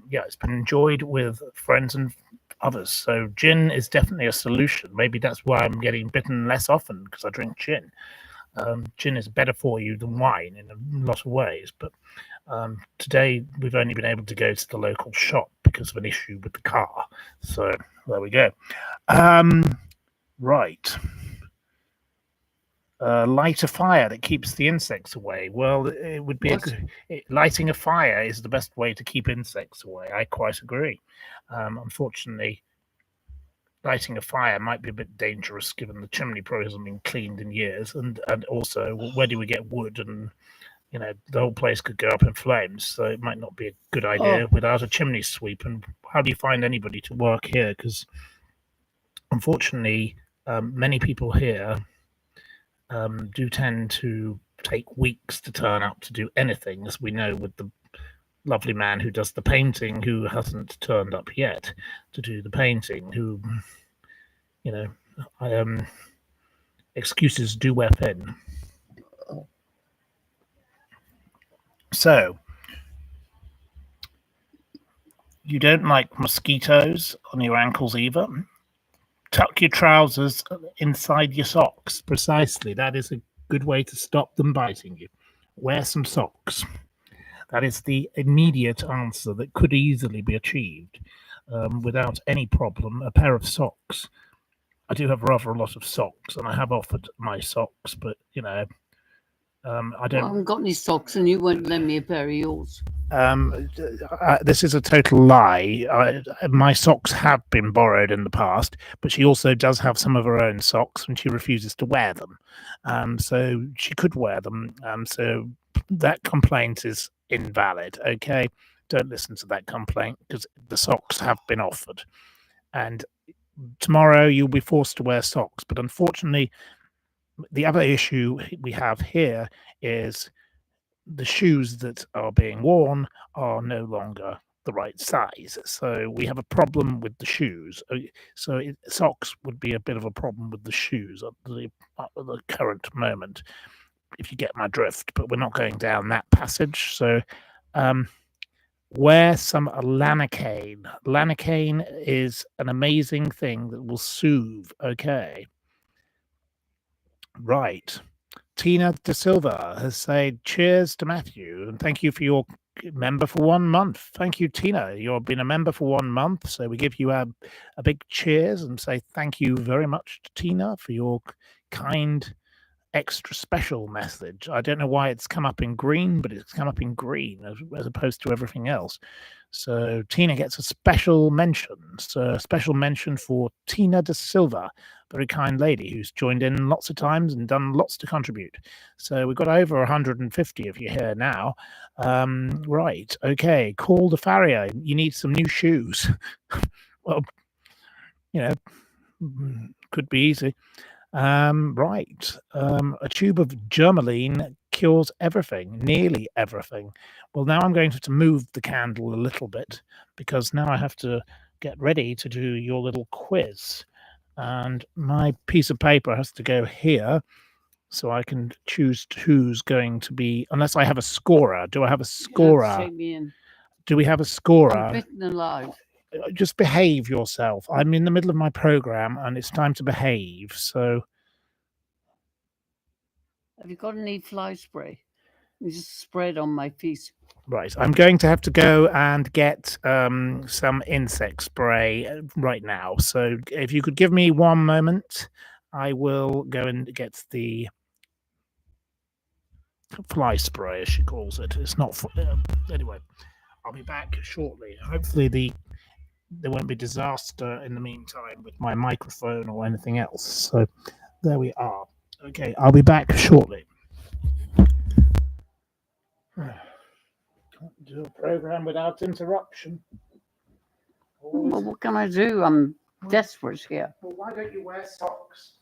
yeah, it's been enjoyed with friends and others. So gin is definitely a solution. Maybe that's why I'm getting bitten less often because I drink gin. Gin is better for you than wine in a lot of ways, but today we've only been able to go to the local shop because of an issue with the car. So there we go. Right. Light a fire that keeps the insects away. Well, it would be lighting a fire is the best way to keep insects away. I quite agree. Unfortunately, lighting a fire might be a bit dangerous given the chimney probably hasn't been cleaned in years, and also where do we get wood? And the whole place could go up in flames, so it might not be a good idea without a chimney sweep. And how do you find anybody to work here? Because unfortunately, many people here do tend to take weeks to turn up to do anything, as we know with the lovely man who does the painting, who hasn't turned up yet to do the painting, who, excuses do wear thin. So, you don't like mosquitoes on your ankles either? Tuck your trousers inside your socks. Precisely. That is a good way to stop them biting you. Wear some socks. That is the immediate answer that could easily be achieved without any problem. A pair of socks. I do have rather a lot of socks, and I have offered my socks, but I don't. I haven't got any socks, and you won't lend me a pair of yours. This is a total lie. My socks have been borrowed in the past, but she also does have some of her own socks, and she refuses to wear them. So she could wear them. So that complaint is invalid. Okay, don't listen to that complaint because the socks have been offered, and tomorrow you'll be forced to wear socks. But unfortunately, the other issue we have here is the shoes that are being worn are no longer the right size. So we have a problem with the shoes. So socks would be a bit of a problem with the shoes at the current moment, if you get my drift. But we're not going down that passage. So wear some lanacane. Lanacane is an amazing thing that will soothe. Okay. Right. Tina De Silva has said, cheers to Matthew, and thank you for your member for 1 month. Thank you, Tina. You've been a member for 1 month, so we give you a big cheers and say thank you very much to Tina for your kind, extra special message. I don't know why it's come up in green, but it's come up in green as opposed to everything else. So Tina gets a special mention. So a special mention for Tina De Silva, very kind lady who's joined in lots of times and done lots to contribute. So we've got over 150 of you here now. Right, okay. Call the farrier. You need some new shoes. Well, could be easy. Right. A tube of Germaline cures everything, nearly everything. Well, now I'm going to have to move the candle a little bit because now I have to get ready to do your little quiz. And my piece of paper has to go here so I can choose who's going to be, unless I have a scorer. Do I have a scorer? Take me in. Do we have a scorer? I'm bitten alive. Just behave yourself. I'm in the middle of my program and it's time to behave. So, have you got any fly spray? You just spray it on my feet. Right, I'm going to have to go and get some insect spray right now. So, if you could give me 1 moment, I will go and get the fly spray, as she calls it. It's not anyway. I'll be back shortly. Hopefully, there won't be disaster in the meantime with my microphone or anything else. So there we are. Okay, I'll be back shortly. Can't do a program without interruption. Well, what can I do? I'm desperate here. Well, why don't you wear socks?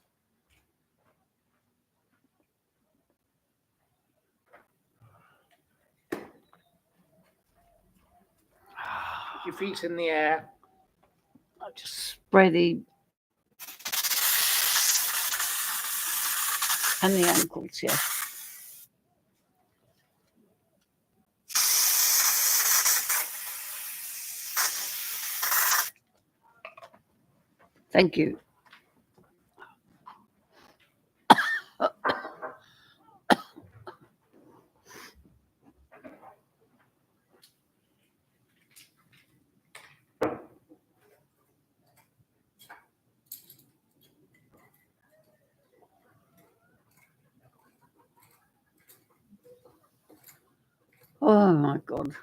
Put your feet in the air. I'll just spread the and the ankles, yeah. Thank you. Oh my God.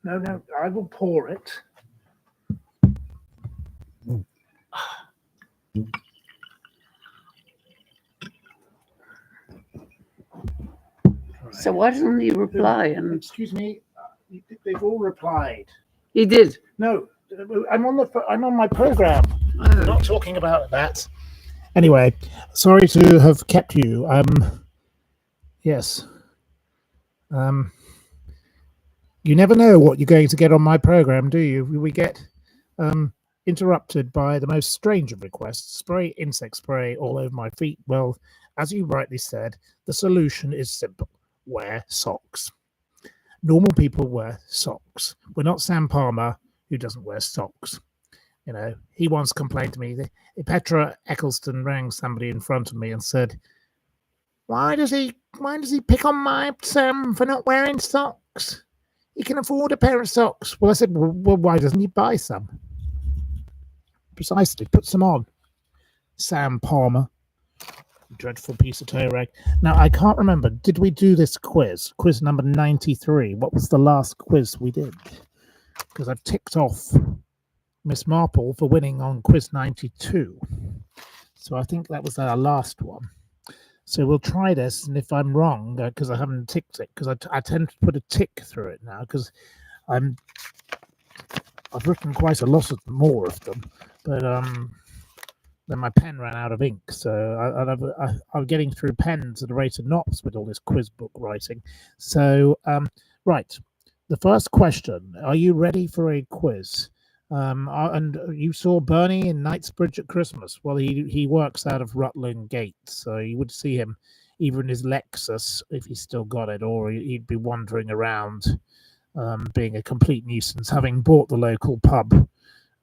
No, I will pour it. So why doesn't he reply? And excuse me, they've all replied. he did. No, I'm on my program. Oh. I'm not talking about that. Anyway, sorry to have kept you. Yes. You never know what you're going to get on my program, do you? We get interrupted by the most strange of requests. Spray insect spray all over my feet. Well, as you rightly said, the solution is simple. Wear socks. Normal people wear socks. We're not Sam Palmer, who doesn't wear socks. You know, he once complained to me that Petra Eccleston rang somebody in front of me and said, why does he pick on my Sam for not wearing socks? He can afford a pair of socks. Well, I said, well, why doesn't he buy some? Precisely, put some on. Sam Palmer. Dreadful piece of toe rag. Now, I can't remember. Did we do this quiz? Quiz number 93. What was the last quiz we did? Because I've ticked off Miss Marple for winning on quiz 92. So I think that was our last one. So we'll try this, and if I'm wrong, because I haven't ticked it, because I tend to put a tick through it now, because I've written quite a lot more of them, but then my pen ran out of ink, so I'm getting through pens at a rate of knots with all this quiz book writing. So right, the first question: are you ready for a quiz? And you saw Bernie in Knightsbridge at Christmas. Well, he works out of Rutland Gate, so you would see him either in his Lexus, if he's still got it, or he'd be wandering around, being a complete nuisance, having bought the local pub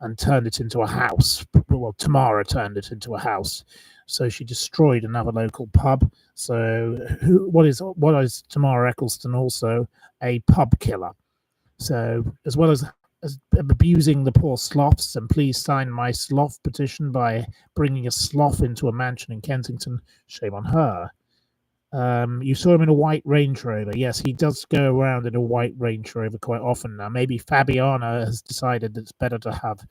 and turned it into a house. Well, Tamara turned it into a house, so she destroyed another local pub. So what is Tamara Eccleston also? A pub killer. So as well as abusing the poor sloths, and please sign my sloth petition by bringing a sloth into a mansion in Kensington. Shame on her. You saw him in a white Range Rover. Yes, he does go around in a white Range Rover quite often now. Maybe Fabiana has decided that it's better to have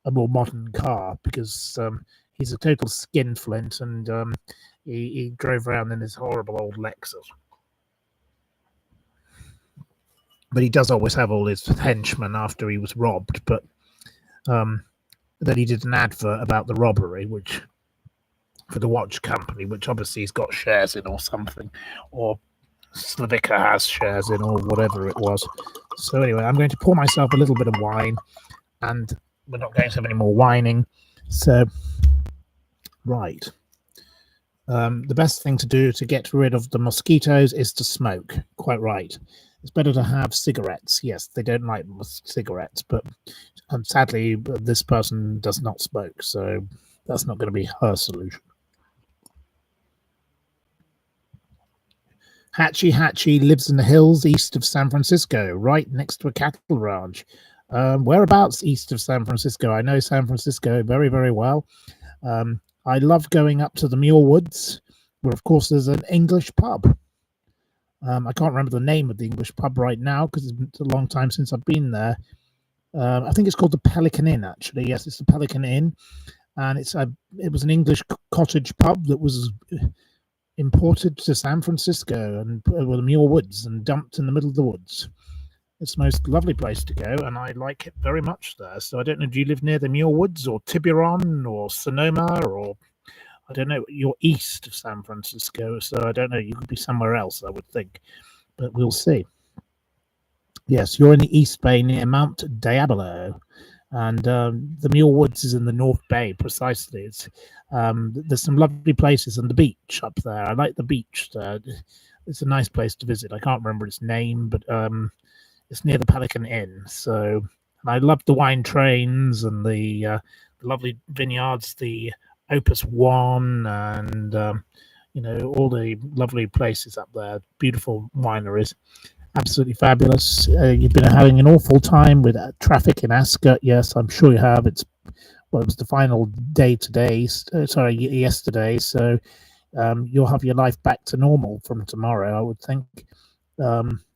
a more modern car, because he's a total skinflint, and he drove around in his horrible old Lexus. But he does always have all his henchmen after he was robbed. But then he did an advert about the robbery, which for the watch company, which obviously he's got shares in or something, or Slavica has shares in, or whatever it was. So anyway, I'm going to pour myself a little bit of wine, and we're not going to have any more whining. So, right. The best thing to do to get rid of the mosquitoes is to smoke. Quite right. It's better to have cigarettes. Yes, they don't like cigarettes, but sadly, this person does not smoke, so that's not going to be her solution. Hatchie lives in the hills east of San Francisco, right next to a cattle ranch. Whereabouts east of San Francisco? I know San Francisco very, very well. I love going up to the Muir Woods, where, of course, there's an English pub. I can't remember the name of the English pub right now because it's a long time since I've been there. I think it's called the Pelican Inn. Actually, yes, it's the Pelican Inn, and it was an English cottage pub that was imported to San Francisco and the Muir Woods and dumped in the middle of the woods. It's the most lovely place to go, and I like it very much there. So I don't know, do you live near the Muir Woods or Tiburon or Sonoma, or I don't know, you're east of San Francisco, so I don't know, you could be somewhere else, I would think, but we'll see. Yes, you're in the East Bay near Mount Diablo, and the Muir Woods is in the North Bay, precisely. There's some lovely places and the beach up there. I like the beach there. It's a nice place to visit. I can't remember its name, but it's near the Pelican Inn. So, and I love the wine trains and the lovely vineyards, the Opus One, and all the lovely places up there. Beautiful wineries, absolutely fabulous. You've been having an awful time with traffic in Ascot. Yes, I'm sure you have. It was the final day today. Yesterday. So you'll have your life back to normal from tomorrow, I would think.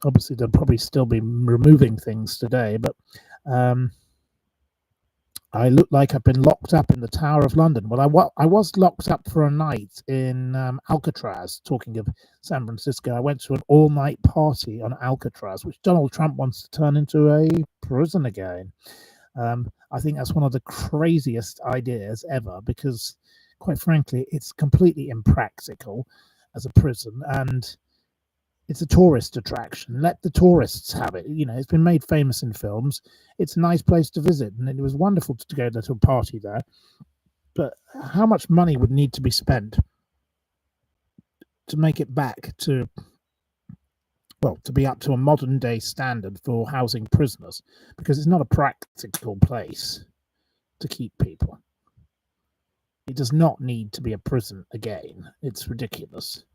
Obviously, they'll probably still be removing things today, but I look like I've been locked up in the Tower of London. Well, I was locked up for a night in Alcatraz. Talking of San Francisco, I went to an all-night party on Alcatraz, which Donald Trump wants to turn into a prison again. I think that's one of the craziest ideas ever because, quite frankly, it's completely impractical as a prison, and it's a tourist attraction. Let the tourists have it. It's been made famous in films. It's a nice place to visit, and it was wonderful to go to a party there. But how much money would need to be spent to make it back to be up to a modern day standard for housing prisoners? Because it's not a practical place to keep people. It does not need to be a prison again. It's ridiculous.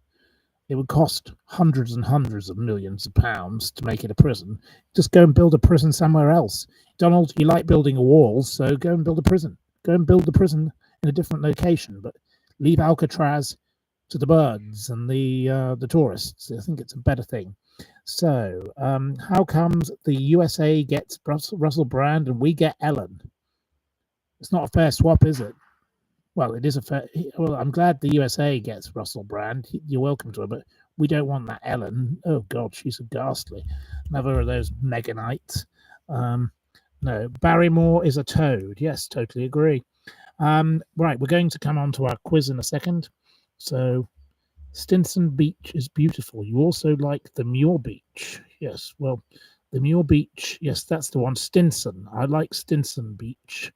It would cost hundreds and hundreds of millions of pounds to make it a prison. Just go and build a prison somewhere else. Donald, you like building a wall, so go and build a prison. Go and build the prison in a different location, but leave Alcatraz to the birds and the tourists. I think it's a better thing. So, how comes the USA gets Russell Brand and we get Ellen? It's not a fair swap, is it? Well, it is a fair. Well, I'm glad the USA gets Russell Brand. You're welcome to her, but we don't want that Ellen. Oh God, she's a ghastly. Another of those Meganites. No, Barrymore is a toad. Yes, totally agree. Right, we're going to come on to our quiz in a second. So, Stinson Beach is beautiful. You also like the Muir Beach. Yes, well, the Muir Beach. Yes, that's the one. Stinson. I like Stinson Beach.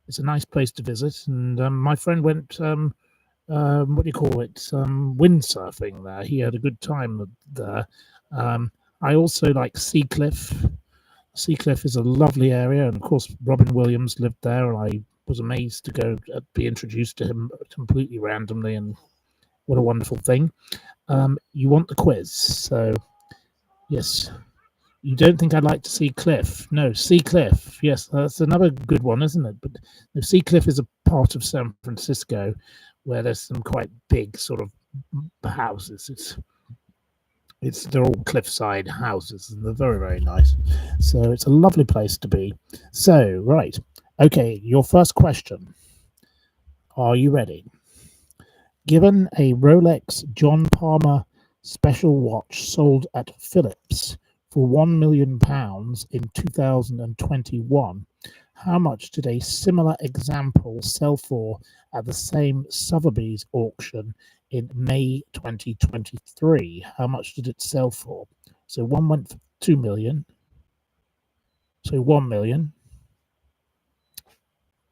It's a nice place to visit, and my friend went, what do you call it, windsurfing there. He had a good time there. I also like Seacliff. Seacliff is a lovely area, and of course, Robin Williams lived there, and I was amazed to be introduced to him completely randomly, and what a wonderful thing. You want the quiz, so yes. You don't think I'd like to see Cliff? No, Seacliff. Yes, that's another good one, isn't it? But Seacliff is a part of San Francisco where there's some quite big sort of houses. They're all cliffside houses, and they're very, very nice. So it's a lovely place to be. So, right. Okay, your first question. Are you ready? Given a Rolex John Palmer special watch sold at Phillips for £1 million in 2021, how much did a similar example sell for at the same Sotheby's auction in May 2023? How much did it sell for? So one went for 2 million. So 1 million.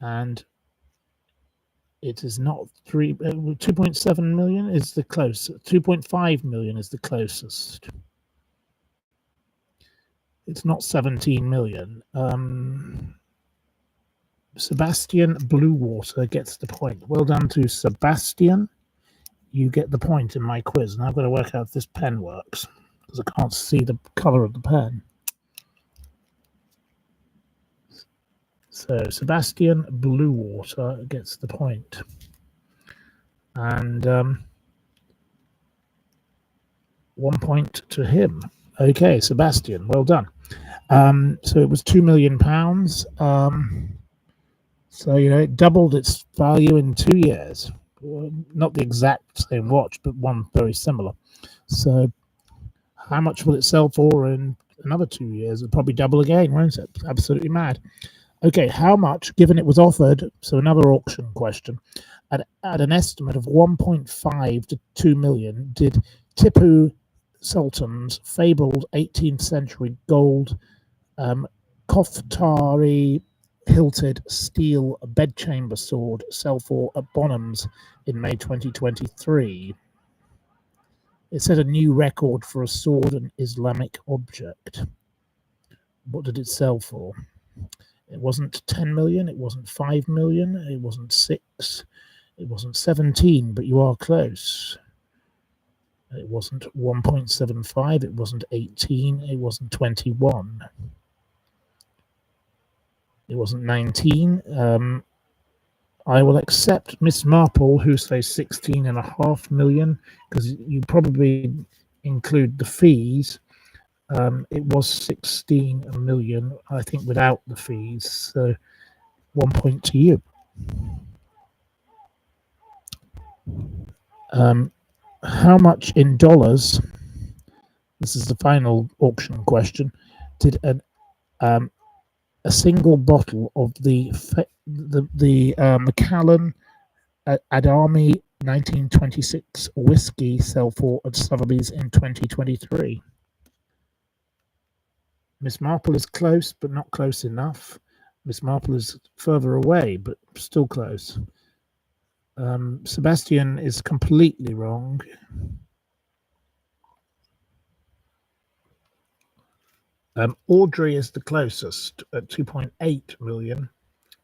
And it is not 2.7 million is the closest. 2.5 million is the closest. It's not 17 million. Sebastian Bluewater gets the point. Well done to Sebastian. You get the point in my quiz. And I've got to work out if this pen works because I can't see the color of the pen. So Sebastian Bluewater gets the point. And 1 point to him. Okay, Sebastian, well done. So it was £2 million. So, it doubled its value in 2 years. Well, not the exact same watch, but one very similar. So, how much will it sell for in another 2 years? It'll probably double again, won't it? Absolutely mad. Okay, how much, given it was offered, so another auction question, at an estimate of 1.5 to 2 million, did Tipu Sultan's fabled 18th century gold Koftari hilted steel bedchamber sword sell for at Bonhams in May 2023? It set a new record for a sword and Islamic object. What did it sell for? It wasn't 10 million, it wasn't 5 million, it wasn't 6, it wasn't 17, but you are close. It wasn't 1.75, it wasn't 18, it wasn't 21. It wasn't 19. I will accept Miss Marple, who says 16.5 million, because you probably include the fees. It was 16 million, I think, without the fees. So 1 point to you. How much in dollars? This is the final auction question. Did a single bottle of the Macallan Adami 1926 whiskey sell for at Sotheby's in 2023? Miss Marple is close, but not close enough. Miss Marple is further away, but still close. Sebastian is completely wrong. Audrey is the closest at 2.8 million.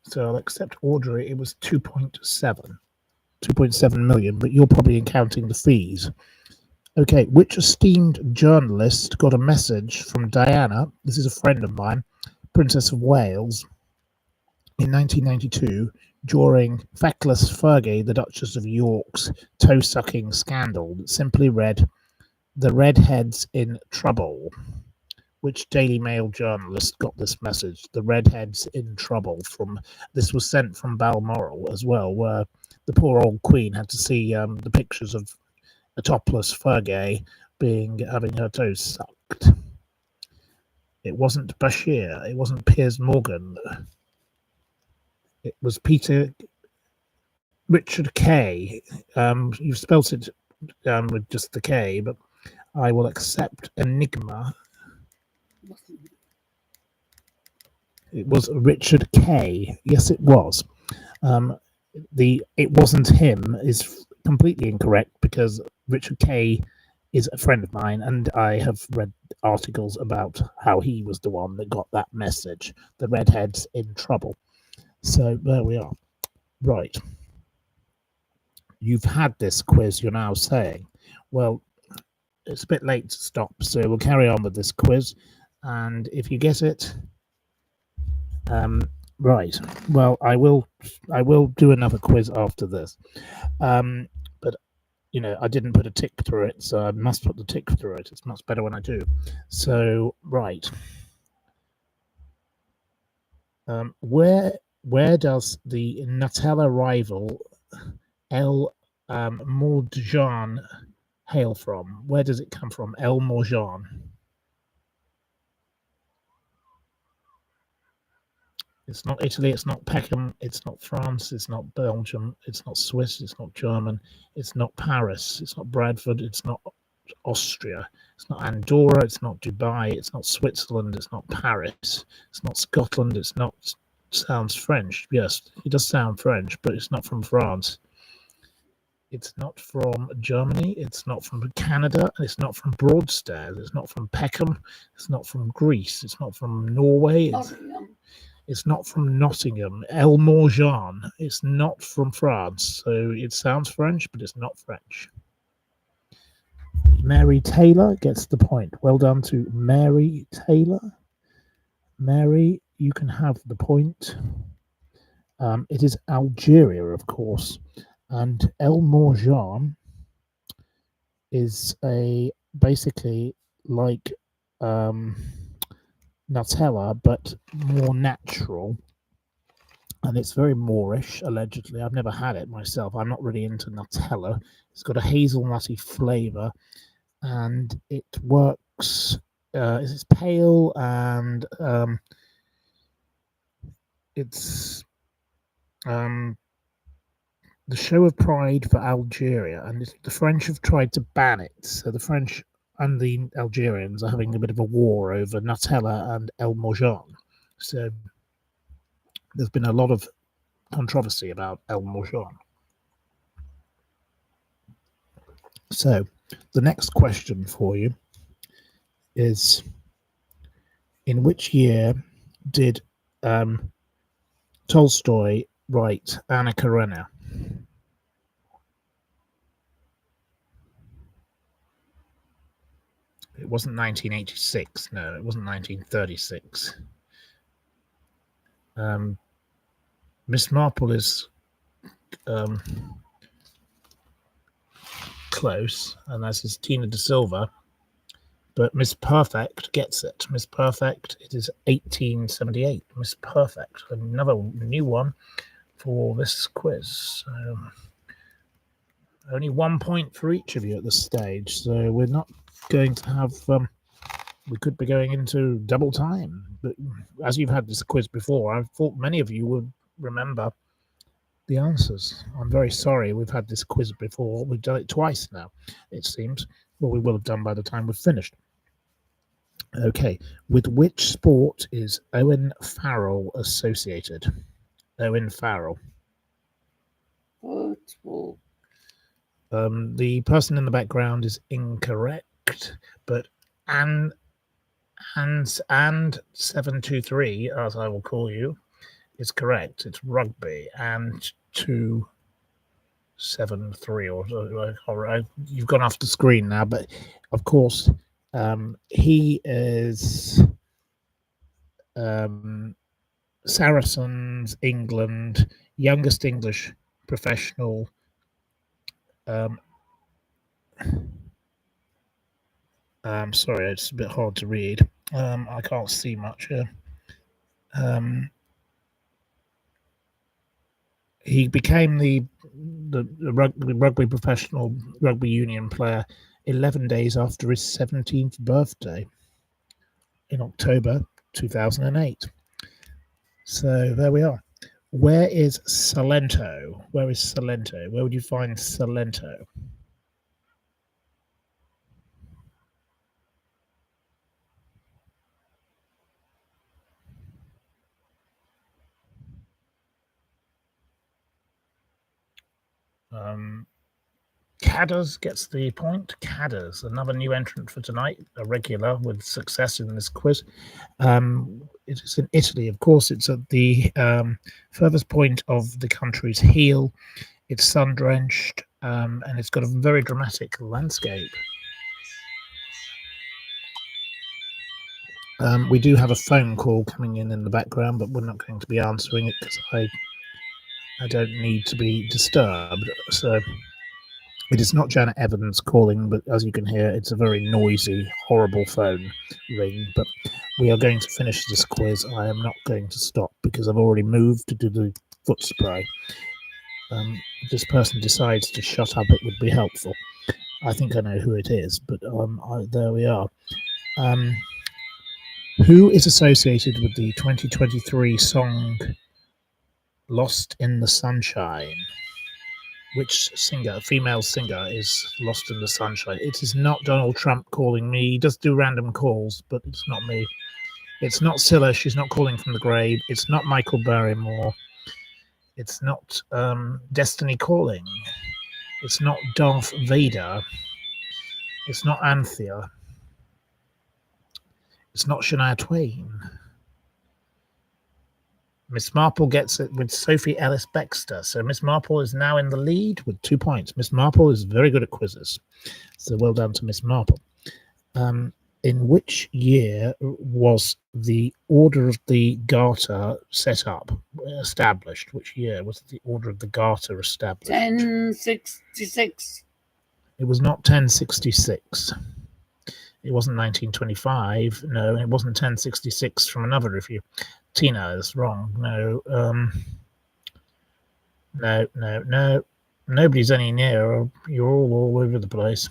So I'll accept Audrey. It was 2.7 million, but you're probably counting the fees. Okay, which esteemed journalist got a message from Diana, this is a friend of mine, Princess of Wales, in 1992 during feckless Fergie, the Duchess of York's toe-sucking scandal that simply read, "The redhead's in trouble." Which Daily Mail journalist got this message? The redhead's in trouble. This was sent from Balmoral as well, where the poor old Queen had to see the pictures of a topless Fergie having her toes sucked. It wasn't Bashir. It wasn't Piers Morgan. It was Richard Kay. You've spelt it with just the K, but I will accept Enigma. It was Richard Kay. Yes, it was. It wasn't him is completely incorrect because Richard Kay is a friend of mine, and I have read articles about how he was the one that got that message. The redhead's in trouble. So there we are. Right. You've had this quiz, you're now saying. Well, it's a bit late to stop, so we'll carry on with this quiz. And if you get it, right. Well, I will do another quiz after this. But I didn't put a tick through it, so I must put the tick through it. It's much better when I do. So, right. Where does the Nutella rival El Morjan hail from? Where does it come from? El Morjan. It's not Italy, it's not Peckham, it's not France, it's not Belgium, it's not Swiss, it's not German, it's not Paris, it's not Bradford, it's not Austria, it's not Andorra, it's not Dubai, it's not Switzerland, it's not Paris, it's not Scotland, it's not, sounds French. Yes, it does sound French, but it's not from France. It's not from Germany, it's not from Canada, it's not from Broadstairs, it's not from Peckham, it's not from Greece, it's not from Norway, it's not from Nottingham. El Morjan. It's not from France. So it sounds French, but it's not French. Mary Taylor gets the point. Well done to Mary Taylor. Mary, you can have the point. It is Algeria, of course. And El Morjan is basically like Nutella, but more natural. And it's very Moorish, allegedly. I've never had it myself. I'm not really into Nutella. It's got a hazelnutty flavour, and it works. It's pale, and it's the show of pride for Algeria, and the French have tried to ban it. So the French and the Algerians are having a bit of a war over Nutella and El Morjan. So there's been a lot of controversy about El Morjan. So the next question for you is, in which year did Tolstoy write Anna Karenina? It wasn't 1986. No, it wasn't 1936. Miss Marple is close, and as is Tina De Silva, but Miss Perfect gets it. Miss Perfect, it is 1878. Miss Perfect, another new one for this quiz. So only 1 point for each of you at this stage, so we're not going to have we could be going into double time. But as you've had this quiz before, I thought many of you would remember the answers. I'm very sorry we've had this quiz before. We've done it twice now, it seems. Well, we will have done by the time we've finished. Okay, with which sport is Owen Farrell associated? Owen Farrell. Football. The person in the background is incorrect, but and 723, as I will call you, is correct. It's rugby. And 273, or you've gone off the screen now, but of course he is Saracens, England, youngest English professional. Sorry, it's a bit hard to read. I can't see much here. He became the rugby professional rugby union player 11 days after his 17th birthday in October 2008. So there we are. Where is Salento? Where is Salento? Where would you find Salento? Cadders gets the point. Cadders, another new entrant for tonight, a regular with success in this quiz. It is in Italy, of course. It's at the furthest point of the country's heel. It's sun-drenched, and it's got a very dramatic landscape. We do have a phone call coming in the background, but we're not going to be answering it because I don't need to be disturbed. So it is not Janet Evans calling, but as you can hear, it's a very noisy, horrible phone ring. But we are going to finish this quiz. I am not going to stop because I've already moved to do the foot spray. If this person decides to shut up, it would be helpful. I think I know who it is, but there we are. Who is associated with the 2023 song Lost in the Sunshine? Which singer, female singer, is Lost in the Sunshine? It is not Donald Trump calling me. He does do random calls, but it's not me. It's not Scylla. She's not calling from the grave. It's not Michael Barrymore. It's not Destiny calling. It's not Darth Vader. It's not Anthea. It's not Shania Twain. Miss Marple gets it with Sophie Ellis Bextor. So Miss Marple is now in the lead with 2 points. Miss Marple is very good at quizzes. So well done to Miss Marple. In which year was the Order of the Garter set up, established? Which year was the Order of the Garter established? 1066. It was not 1066. It wasn't 1925. No, it wasn't 1066 from another review. Tina is wrong. No, no. Nobody's any near. You're all over the place.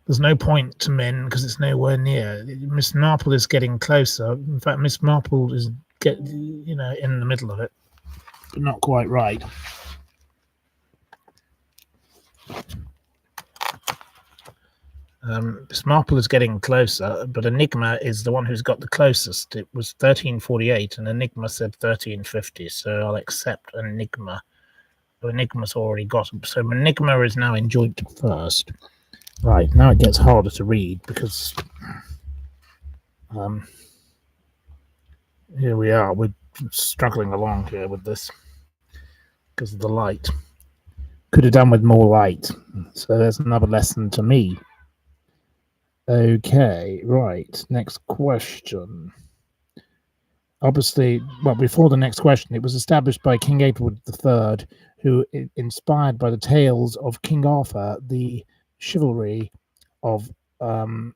There's no point to Min because it's nowhere near. Miss Marple is getting closer. In fact, Miss Marple is in the middle of it, but not quite right. Miss Marple is getting closer, but Enigma is the one who's got the closest. It was 1348, and Enigma said 1350, so I'll accept Enigma. Enigma's already got them, so Enigma is now in joint first. Right, now it gets harder to read because here we are. We're struggling along here with this because of the light. Could have done with more light. So there's another lesson to me. Okay, right. Next question. Obviously, well, before the next question, it was established by King Edward III, who, inspired by the tales of King Arthur, the chivalry of oh,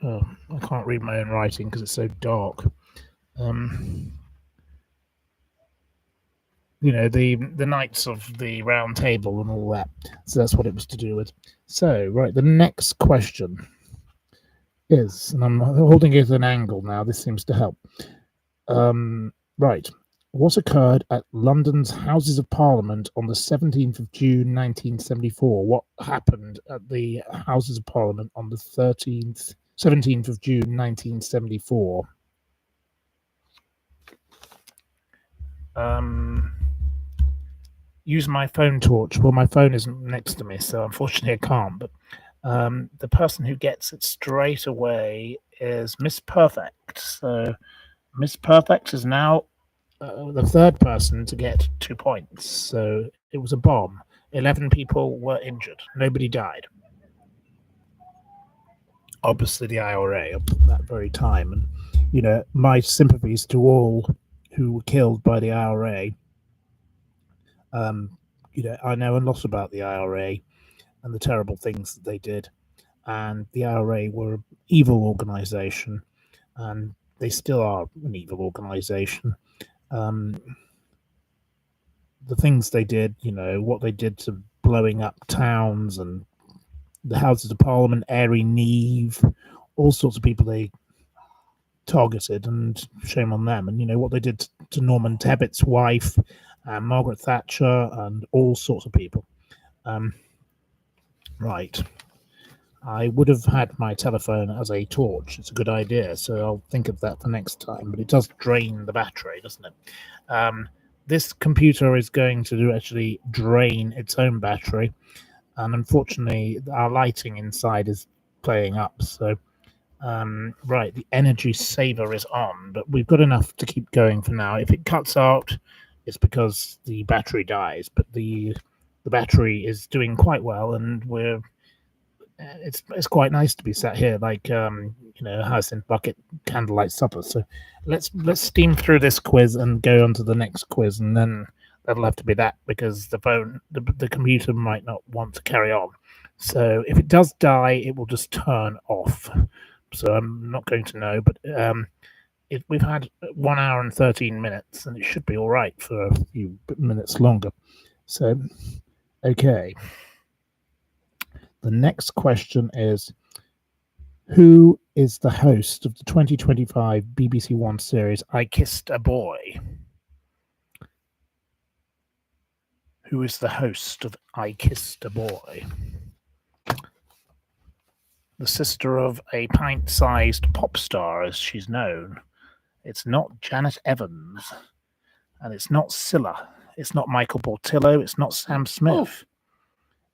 I can't read my own writing because it's so dark. The Knights of the Round Table and all that. So that's what it was to do with. So, right, the next question is, and I'm holding it at an angle now, this seems to help. Right. What occurred at London's Houses of Parliament on the 17th of June 1974? What happened at the Houses of Parliament on the 17th of June 1974? Use my phone torch. Well, my phone isn't next to me, so unfortunately I can't. But the person who gets it straight away is Miss Perfect. So Miss Perfect is now the third person to get 2 points. So it was a bomb. 11 people were injured. Nobody died. Obviously, the IRA at that very time. And, my sympathies to all who were killed by the IRA. I know a lot about the IRA and the terrible things that they did. And the IRA were an evil organization, and they still are an evil organization. The things they did, what they did to blowing up towns and the Houses of Parliament, Airy Neve, all sorts of people they targeted, and shame on them. And what they did to Norman Tebbett's wife and Margaret Thatcher and all sorts of people. Right. I would have had my telephone as a torch. It's a good idea, so I'll think of that for next time. But it does drain the battery, doesn't it? This computer is going to actually drain its own battery, and unfortunately, our lighting inside is playing up. So, right, the energy saver is on, but we've got enough to keep going for now. If it cuts out, it's because the battery dies. But the battery is doing quite well, and it's quite nice to be sat here like Hyacinth Bucket candlelight supper. So let's steam through this quiz and go on to the next quiz, and then that'll have to be that because the computer might not want to carry on. So if it does die, it will just turn off. So I'm not going to know, but we've had 1 hour and 13 minutes, and it should be all right for a few minutes longer. So, okay. The next question is, who is the host of the 2025 BBC One series I Kissed a Boy? Who is the host of I Kissed a Boy? The sister of a pint-sized pop star, as she's known. It's not Janet Evans, and it's not Scylla. It's not Michael Portillo. It's not Sam Smith.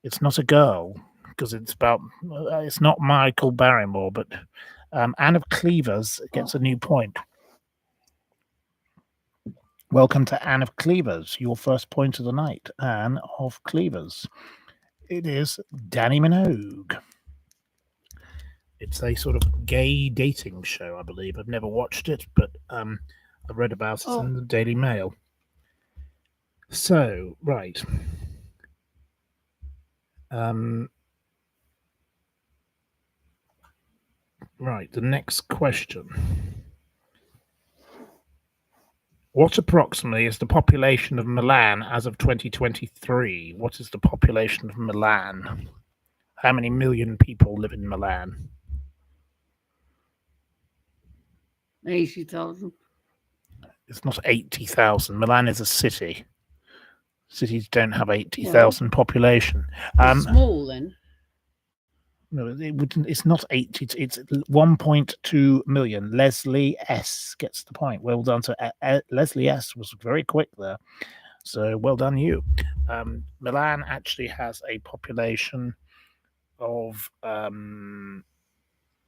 It's not a girl, because it's not Michael Barrymore, but Anne of Cleves gets a new point. Welcome to Anne of Cleves, your first point of the night. Anne of Cleves. It is Danny Minogue. It's a sort of gay dating show, I believe. I've never watched it, but I've read about it in the Daily Mail. So, right. Um, right, the next question. What approximately is the population of Milan as of 2023? What is the population of Milan? How many million people live in Milan? 80,000. It's not 80,000. Milan is a city. Cities don't have Well, 80,000 population. it's small then. No, it wouldn't. It's not 80. It's 1.2 million. Leslie S gets the point. Well done to Leslie S. Was very quick there. So well done you. Milan actually has a population of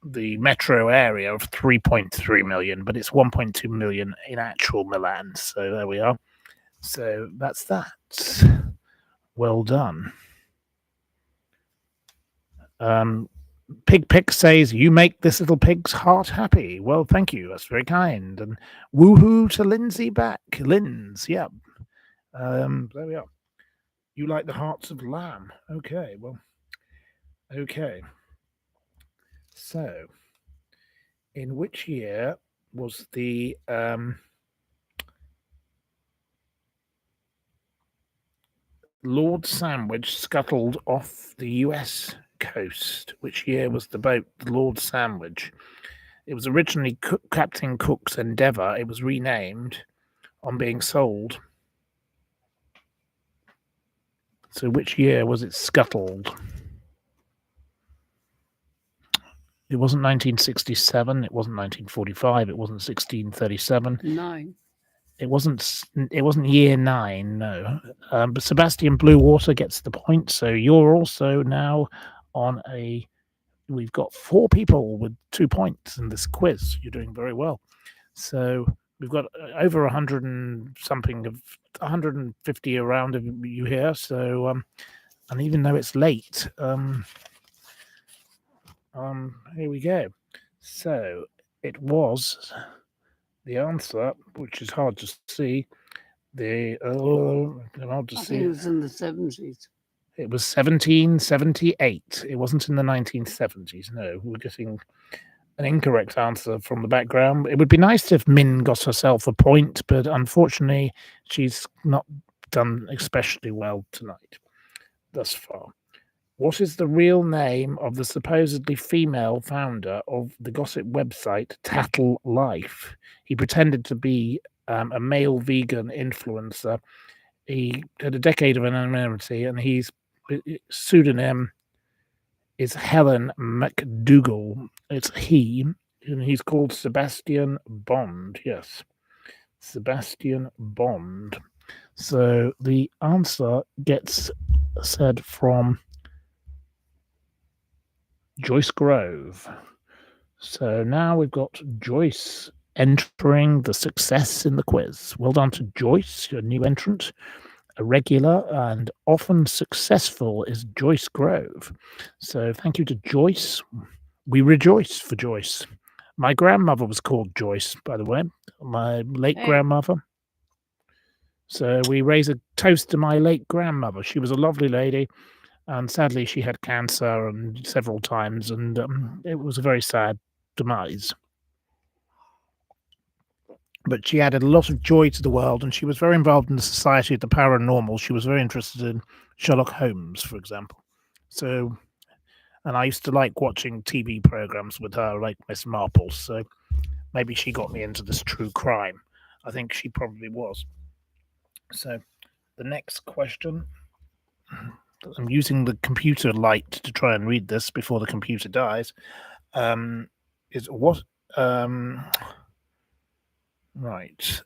the metro area of 3.3 million, but it's 1.2 million in actual Milan. So there we are. So that's that. Well done. Pig Pick says, "You make this little pig's heart happy." Well, thank you. That's very kind. And woohoo to Lindsay back. Linz, yeah. There we are. You like the hearts of lamb. Okay, well, okay. So, in which year was the Lord Sandwich scuttled off the US coast? Which year was the boat, the Lord Sandwich? It was originally Captain Cook's Endeavour. It was renamed on being sold. So which year was it scuttled? It wasn't 1967. It wasn't 1945. It wasn't 1637. 9. It wasn't year 9. No. But Sebastian Bluewater gets the point. So you're also now on a. We've got 4 people with 2 points in this quiz. You're doing very well. So we've got over 100 and something of 150 around of you here. So and even though it's late, here we go. So it was the answer, which is hard to see. Hard to I see. think it was in the 70s. It was 1778. It wasn't in the 1970s. No, we're getting an incorrect answer from the background. It would be nice if Min got herself a point, but unfortunately, she's not done especially well tonight thus far. What is the real name of the supposedly female founder of the gossip website Tattle Life? He pretended to be a male vegan influencer. He had a decade of anonymity, and his pseudonym is Helen McDougall. It's he, and he's called Sebastian Bond. Yes, Sebastian Bond. So the answer gets said from Joyce Grove. So now we've got Joyce entering the success in the quiz. Well done to Joyce, your new entrant. A regular and often successful is Joyce Grove. So thank you to Joyce. We rejoice for Joyce. My grandmother was called Joyce, by the way, my late grandmother. So we raise a toast to my late grandmother. She was a lovely lady, and sadly she had cancer and several times, and it was a very sad demise. But she added a lot of joy to the world, and she was very involved in the Society of the Paranormal. She was very interested in Sherlock Holmes, for example. So, and I used to like watching TV programs with her, like Miss Marple. So maybe she got me into this true crime. I think she probably was. So the next question. I'm using the computer light to try and read this before the computer dies. Is what right?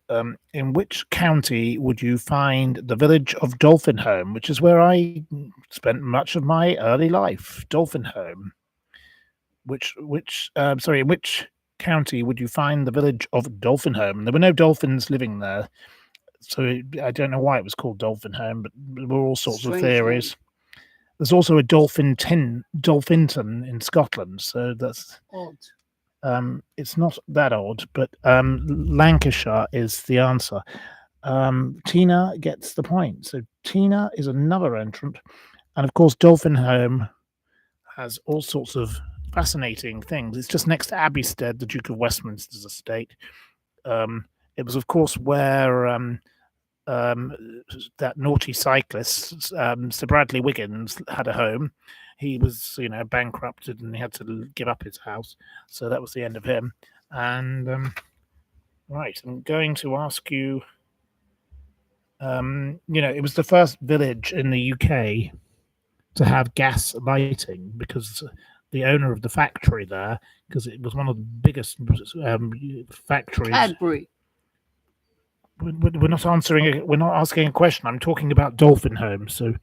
In which county would you find the village of Dolphinholme, which is where I spent much of my early life? Dolphinholme. In which county would you find the village of Dolphinholme? There were no dolphins living there, so I don't know why it was called Dolphinholme, but there were all sorts of theories. There's also a Dolphinton in Scotland, so that's odd. It's not that odd, but Lancashire is the answer. Tina gets the point. So Tina is another entrant, And of course, Dolphin Home has all sorts of fascinating things. It's just next to Abbeystead, the Duke of Westminster's estate. It was, of course, where um, that naughty cyclist, Sir Bradley Wiggins, had a home. He was, bankrupted and he had to give up his house. So that was the end of him. And right, I'm going to ask you. It was the first village in the UK to have gas lighting because the owner of the factory there, because it was one of the biggest factories. Cadbury. We're not answering. We're not asking a question. I'm talking about Dolphin Home. So,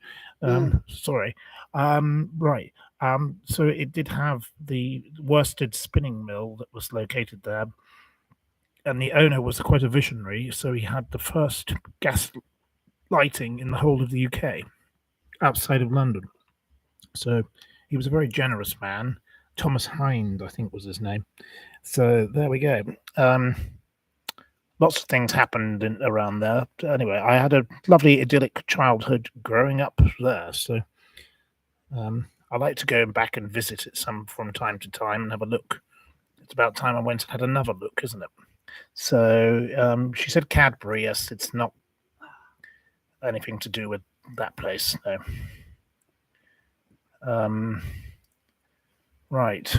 sorry. Right. So it did have the worsted spinning mill that was located there, and the owner was quite a visionary. So he had the first gas lighting in the whole of the UK outside of London. So he was a very generous man. Thomas Hind, I think, was his name. So there we go. Lots of things happened around there. Anyway, I had a lovely idyllic childhood growing up there. So I like to go back and visit it from time to time and have a look. It's about time I went and had another look, isn't it? So she said Cadbury. Yes, it's not anything to do with that place. No. Right.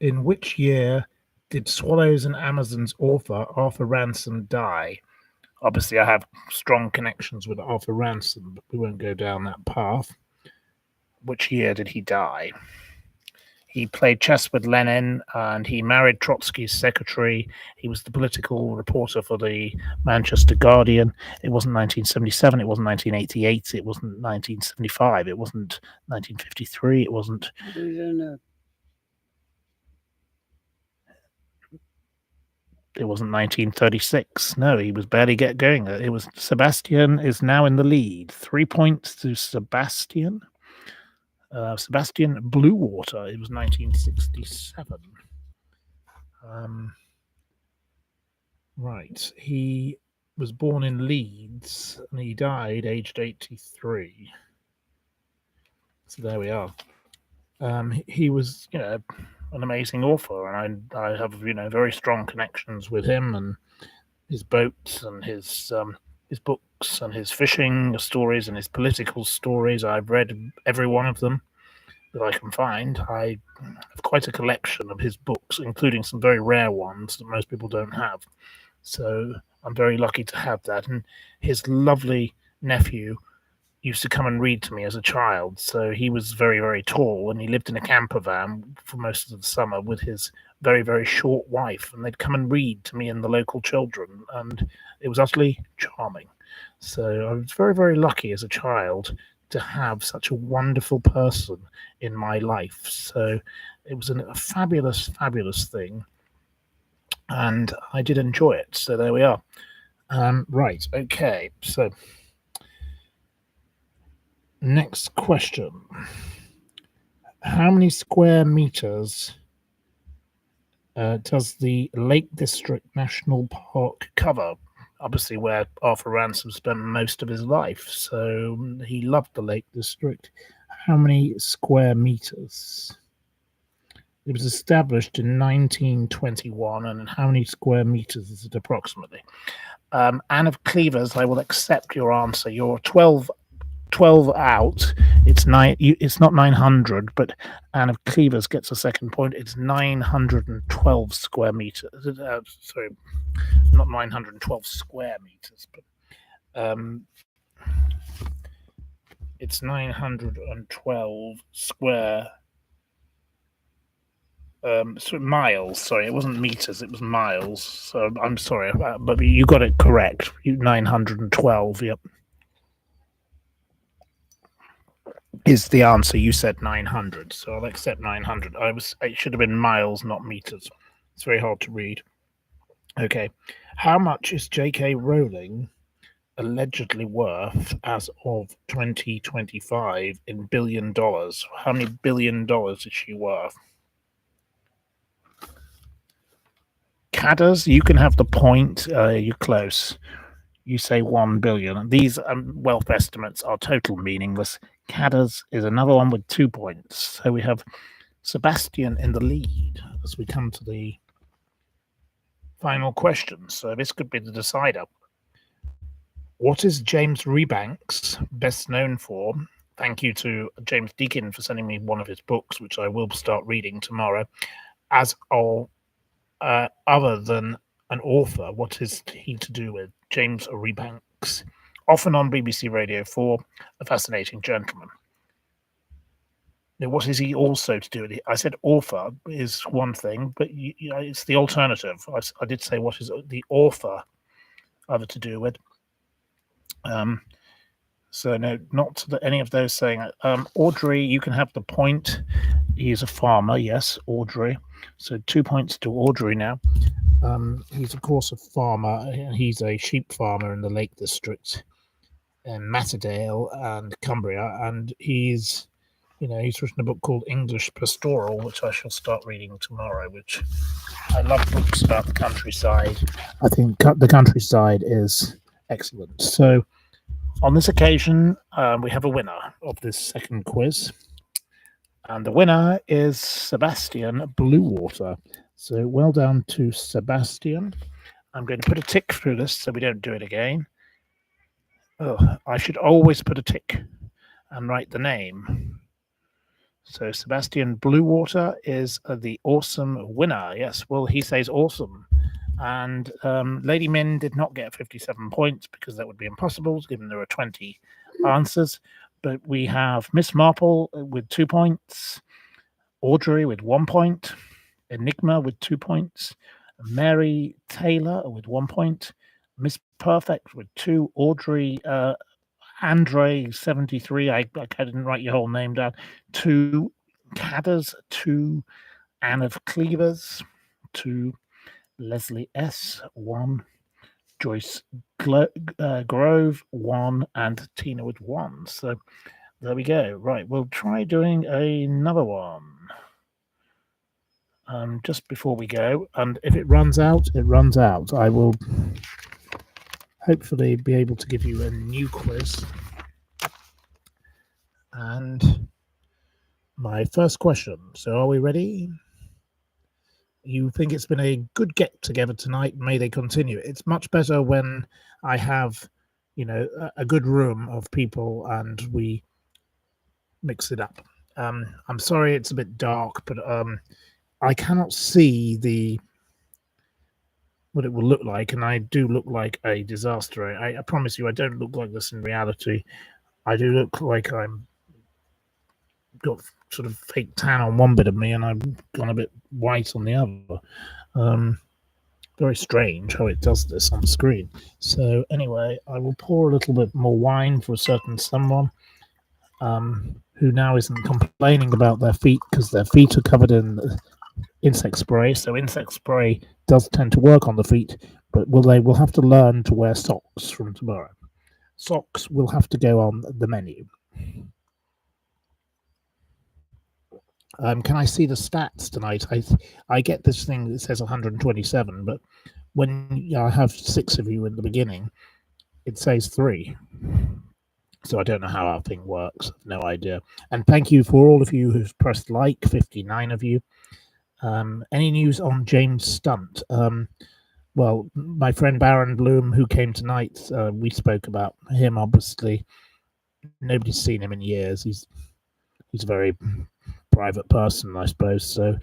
In which year did Swallows and Amazons author Arthur Ransom die? Obviously, I have strong connections with Arthur Ransom, but we won't go down that path. Which year did he die? He played chess with Lenin, and he married Trotsky's secretary. He was the political reporter for the Manchester Guardian. It wasn't 1977. It wasn't 1988. It wasn't 1975. It wasn't 1953. It wasn't. I don't know. It wasn't 1936. No, he was barely going. It was Sebastian is now in the lead. 3 points to Sebastian. Sebastian Bluewater. It was 1967. Right. He was born in Leeds and he died aged 83. So there we are. He was, an amazing author, and I have, very strong connections with him and his boats and his books and his fishing stories and his political stories. I've read every one of them that I can find. I have quite a collection of his books, including some very rare ones that most people don't have. So I'm very lucky to have that. And his lovely nephew used to come and read to me as a child. So he was very, very tall, and he lived in a camper van for most of the summer with his very, very short wife. And they'd come and read to me and the local children, and it was utterly charming. So I was very, very lucky as a child to have such a wonderful person in my life. So it was a fabulous, fabulous thing. And I did enjoy it. So there we are. Right. Okay. So next question. How many square meters does the Lake District National Park cover? Obviously, where Arthur Ransom spent most of his life. So he loved the Lake District. How many square meters? It was established in 1921, and how many square meters is it approximately? Anne of Cleavers, I will accept your answer. You're 12 out. It's not 900, but Anne of Cleavers gets a second point. It's 912 square meters. Sorry, not 912 square meters, but it's 912 square miles. Sorry, it wasn't meters, it was miles. So I'm sorry, but you got it correct. 912. Yep, is the answer. You said 900, so I'll accept 900. It should have been miles, not meters. It's very hard to read. Okay, how much is J.K. Rowling allegedly worth as of 2025 in $1 billion? How many $1 billion is she worth? Cadders, you can have the point. You're close. You say 1 billion. And these wealth estimates are total meaningless. Cadders is another one with 2 points. So we have Sebastian in the lead as we come to the final question. So this could be the decider. What is James Rebanks best known for? Thank you to James Deakin for sending me one of his books, which I will start reading tomorrow. As other than an author, what is he to do with? James Rebanks, often on BBC Radio 4, a fascinating gentleman. Now, what is he also to do with it? I said author is one thing, but it's the alternative. I did say what is the author other to do with. So no, not any of those saying it. Audrey, you can have the point. He is a farmer, yes, Audrey. So 2 points to Audrey now. He's of course a farmer. He's a sheep farmer in the Lake District in Matterdale and Cumbria, and he's written a book called English Pastoral, which I shall start reading tomorrow. Which I love books about the countryside. I think the countryside is excellent. So on this occasion, we have a winner of this second quiz. And the winner is Sebastian Bluewater. So well done to Sebastian. I'm going to put a tick through this so we don't do it again. Oh, I should always put a tick and write the name. So Sebastian Bluewater is the awesome winner. Yes, well, he says awesome. And Lady Min did not get 57 points because that would be impossible, given there are 20 answers. But we have Miss Marple with 2 points, Audrey with 1 point, Enigma with 2 points, Mary Taylor with 1 point, Miss Perfect with 2, Audrey, Andre 73. I didn't write your whole name down. 2, Cadders 2, Anne of Cleavers 2, Leslie S 1, Joyce Grove 1, and Tina with 1. So there we go. Right, we'll try doing another one. Just before we go, and if it runs out, it runs out. I will hopefully be able to give you a new quiz. And my first question. So are we ready? You think it's been a good get together tonight? May they continue. It's much better when I have, a good room of people and we mix it up. I'm sorry it's a bit dark, but I cannot see what it will look like, and I do look like a disaster. I promise you, I don't look like this in reality. I do look like I'm got sort of fake tan on one bit of me and I've gone a bit white on the other. Very strange how it does this on the screen. So anyway, I will pour a little bit more wine for a certain someone who now isn't complaining about their feet because their feet are covered in insect spray. So insect spray does tend to work on the feet, but they will have to learn to wear socks from tomorrow. Socks will have to go on the menu. Can I see the stats tonight? I get this thing that says 127, but when I have 6 of you in the beginning, it says 3. So I don't know how our thing works. No idea. And thank you for all of you who've pressed like, 59 of you. Any news on James Stunt? Well, my friend Baron Bloom, who came tonight, we spoke about him, obviously. Nobody's seen him in years. He's a very private person, I suppose. So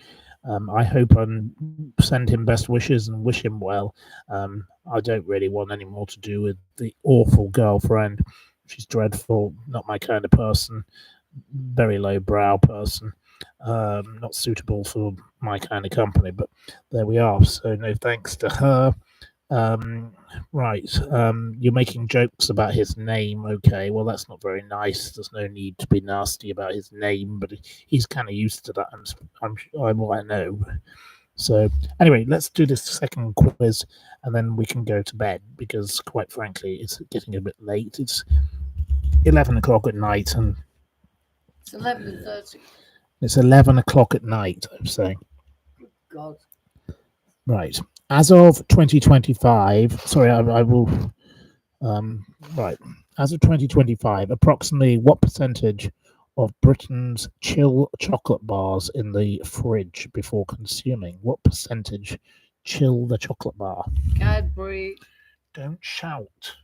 I hope and send him best wishes and wish him well. I don't really want any more to do with the awful girlfriend. She's dreadful, not my kind of person, very low-brow person, not suitable for my kind of company, but there we are. So no thanks to her. Right, you're making jokes about his name. Okay, well, that's not very nice. There's no need to be nasty about his name, but he's kind of used to that. I know. So anyway, let's do this second quiz, and then we can go to bed because, quite frankly, it's getting a bit late. It's 11 o'clock at night, and It's 11:30. It's 11 o'clock at night. I'm saying. Good God. Right. As of 2025, sorry, I will Um, right. As of 2025, approximately what percentage of Britain's chill chocolate bars in the fridge before consuming? What percentage chill the chocolate bar? Cadbury. Don't shout.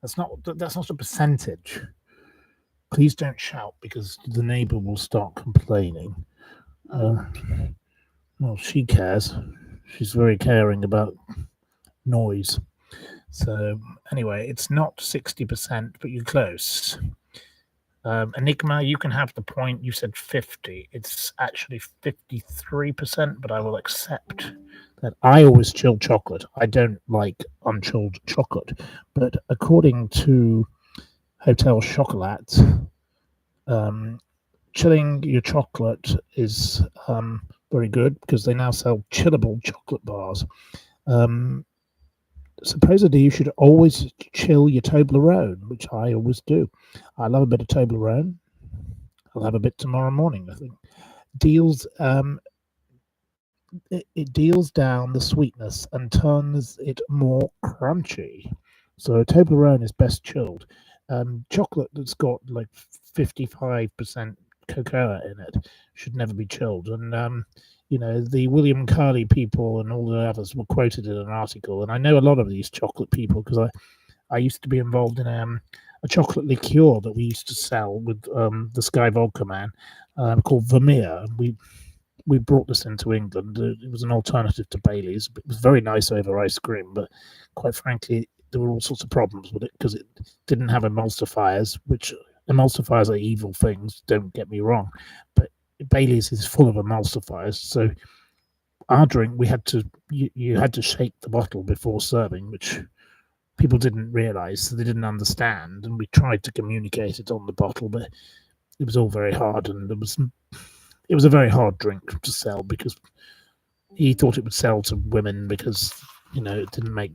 That's not a percentage. Please don't shout because the neighbour will start complaining. Okay. Well, she cares. She's very caring about noise. So anyway, it's not 60%, but you're close. Enigma, you can have the point. You said 50. It's actually 53%, but I will accept that. I always chill chocolate. I don't like unchilled chocolate. But according to Hotel Chocolat, um, chilling your chocolate is very good because they now sell chillable chocolate bars. Um, Supposedly, you should always chill your Toblerone, which I always do. I love a bit of Toblerone. I'll have a bit tomorrow morning, I think. Deals it deals down the sweetness and turns it more crunchy. So Toblerone is best chilled. Chocolate that's got like 55% cocoa in it should never be chilled. And the William Carley people and all the others were quoted in an article. And I know a lot of these chocolate people because I used to be involved in a chocolate liqueur that we used to sell with the Sky Vodka man called Vermeer. We brought this into England. It was an alternative to Bailey's. It was very nice over ice cream, but quite frankly, there were all sorts of problems with it because it didn't have emulsifiers, which emulsifiers are evil things, don't get me wrong. But Bailey's is full of emulsifiers. So our drink, you had to shake the bottle before serving, which people didn't realize, so they didn't understand. And we tried to communicate it on the bottle, but it was all very hard, and it was a very hard drink to sell because he thought it would sell to women because it didn't make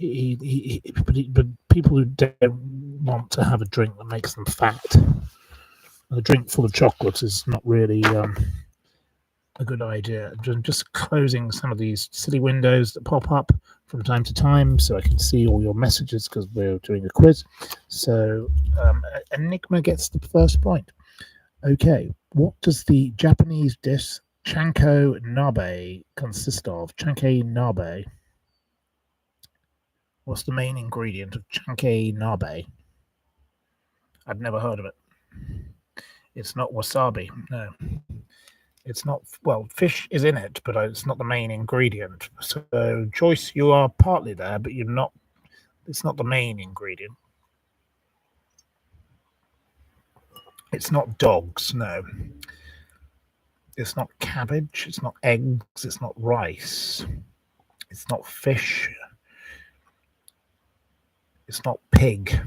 but people who don't want to have a drink that makes them fat, a drink full of chocolate is not really a good idea. Just closing some of these silly windows that pop up from time to time so I can see all your messages because we're doing a quiz. So Enigma gets the first point. Okay, what does the Japanese dish chanko nabe consist of? Chanke nabe. What's the main ingredient of chanke nabe? I've never heard of it. It's not wasabi. No, it's not. Well, fish is in it, but it's not the main ingredient. So, Joyce, you are partly there, but you're not. It's not the main ingredient. It's not dogs. No, it's not cabbage. It's not eggs. It's not rice. It's not fish. It's not pig.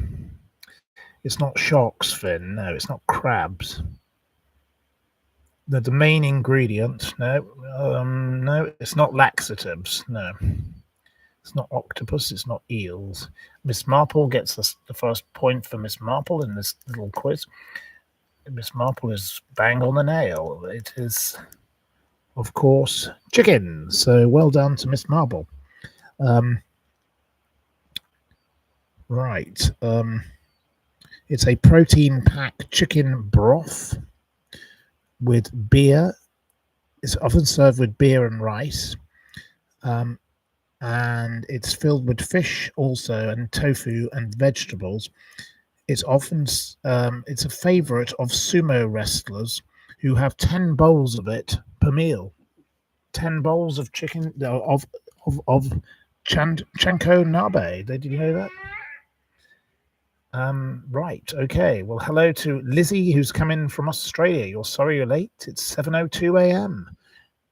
It's not shark's fin. No, it's not crabs. The main ingredient. No, no, it's not laxatives. No, it's not octopus. It's not eels. Miss Marple gets the first point for Miss Marple in this little quiz. Miss Marple is bang on the nail. It is, of course, chicken. So well done to Miss Marple. Right. It's a protein-packed chicken broth with beer. It's often served with beer and rice. And it's filled with fish also and tofu and vegetables. It's often it's a favorite of sumo wrestlers who have 10 bowls of it per meal. 10 bowls of chicken of chanko nabe. Did you know that? Right. Okay. Well, hello to Lizzie, who's come in from Australia. You're sorry you're late. It's 7:02 a.m.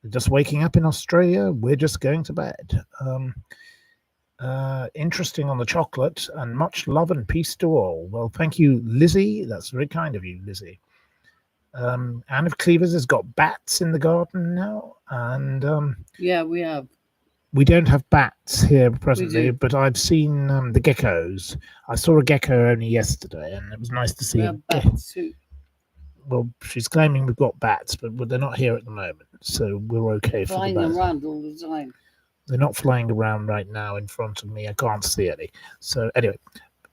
You're just waking up in Australia. We're just going to bed. Interesting on the chocolate, and much love and peace to all. Well, thank you, Lizzie. That's very kind of you, Lizzie. Anne of Cleavers has got bats in the garden now, and Yeah, we have. we don't have bats here presently, do. but I've seen the geckos. I saw a gecko only yesterday, and it was nice to see. We have bats too. Well, she's claiming we've got bats, but they're not here at the moment, so we're okay Flying for the bats. around all the time. They're not flying around right now in front of me. I can't see any. So anyway,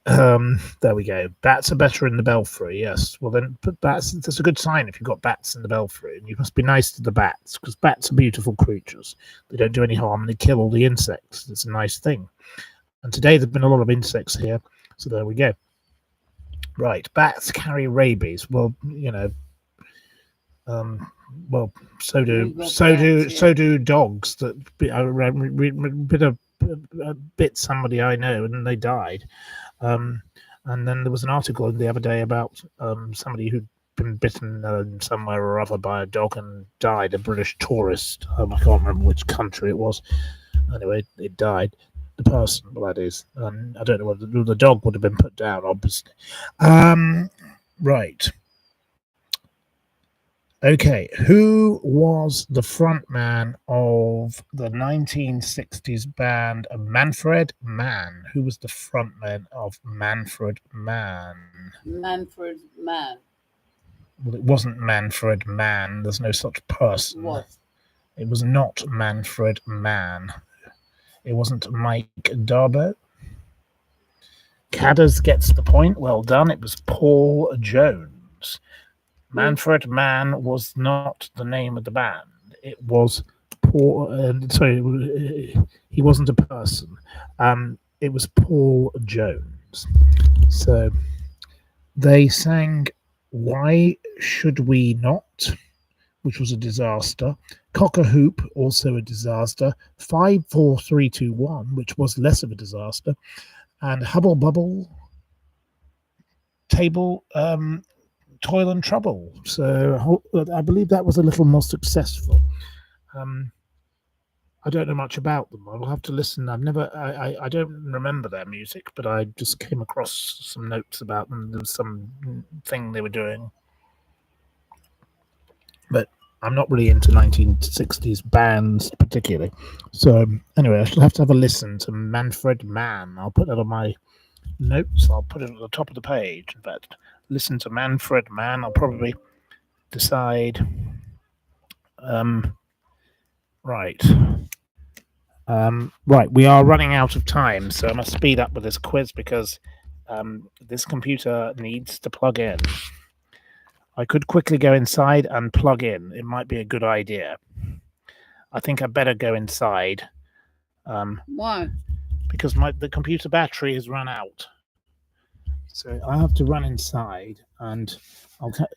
there we go. Bats are better in the belfry. Yes. Well, then put bats. That's a good sign if you've got bats in the belfry, and you must be nice to the bats because bats are beautiful creatures. They don't do any harm and they kill all the insects. It's a nice thing. And today there've been a lot of insects here, so there we go. Right, bats carry rabies. Well, well, so do dogs that bit somebody I know and they died. And then there was an article the other day about somebody who'd been bitten somewhere or other by a dog and died. A British tourist. I can't remember which country it was. Anyway, it died. The person, well, that is. I don't know whether the dog would have been put down, obviously. Right. Okay, who was the frontman of the 1960s band Manfred Mann? Who was the frontman of Manfred Mann? Manfred Mann. Well, it wasn't Manfred Mann. There's no such person. What? It was not Manfred Mann. It wasn't Mike Darbo. Cadders gets the point. Well done. It was Paul Jones. Manfred Mann was not the name of the band. It was Paul. He wasn't a person. It was Paul Jones. So they sang "Why Should We Not," which was a disaster. Cock a Hoop, also a disaster. 5, 4, 3, 2, 1, which was less of a disaster. And Hubble Bubble, Table, Toil and Trouble. So I believe that was a little more successful. I don't know much about them. I'll have to listen. I don't remember their music, but I just came across some notes about them. There was some thing they were doing. But I'm not really into 1960s bands particularly. So anyway, I shall have to have a listen to Manfred Mann. I'll put that on my notes. I'll put it at the top of the page. In fact, listen to Manfred Mann. I'll probably decide. Right. Right. We are running out of time, so I must speed up with this quiz because this computer needs to plug in. I could quickly go inside and plug in. It might be a good idea. I think I better go inside. Why? Because the computer battery has run out. So I have to run inside, and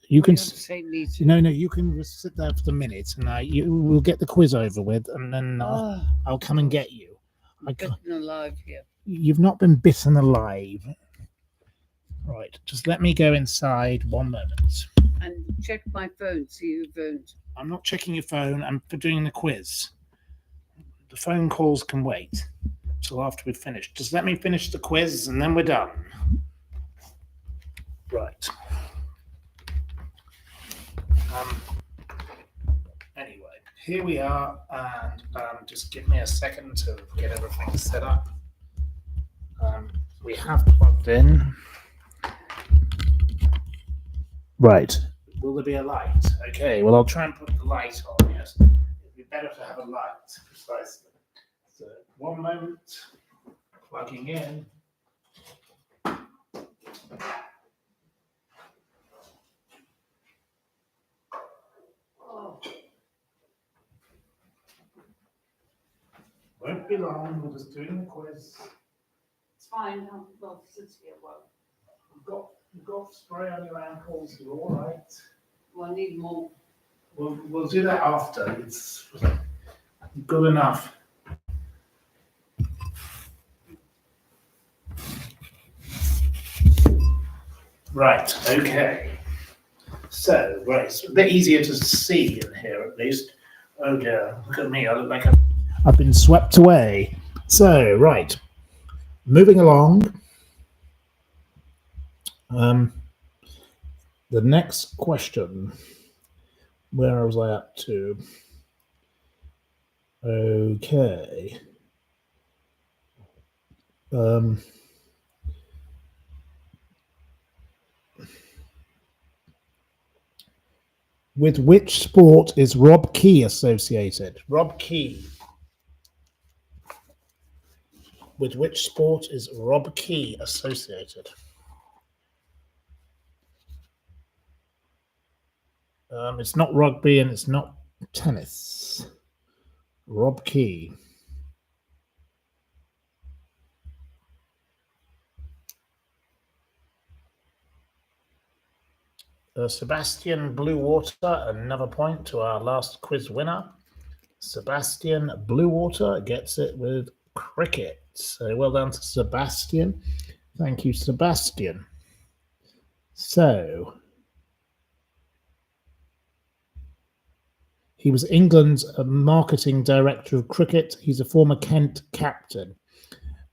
you can just sit there for the minute, and you will get the quiz over with, and then I'll come and get you. Bitten alive here. You've not been bitten alive. Right, just let me go inside 1 moment. And check my phone, see your phone. I'm not checking your phone. I'm doing the quiz. The phone calls can wait till after we've finished. Just let me finish the quiz, and then we're done. Right. Anyway, here we are, and just give me a second to get everything set up. We have plugged in. Right. Will there be a light? Okay, well, I'll try and put the light on, yes. It'd be better to have a light, precisely. So, 1 moment. Plugging in. Won't be long, we're just doing the quiz. It's fine, I'll sit here. You've got spray on your ankles, you're all right. Well, I need more. We'll do that after. It's good enough. Right, okay. So, right, it's a bit easier to see in here at least. Oh dear, look at me, I look like I've been swept away. So, right, moving along. The next question. Where was I up to? Okay. With which sport is Rob Key associated? Rob Key. With which sport is Rob Key associated? It's not rugby and it's not tennis. Rob Key. Sebastian Bluewater, another point to our last quiz winner. Sebastian Bluewater gets it with cricket. So well done to Sebastian. Thank you, Sebastian. So he was England's marketing director of cricket. He's a former Kent captain.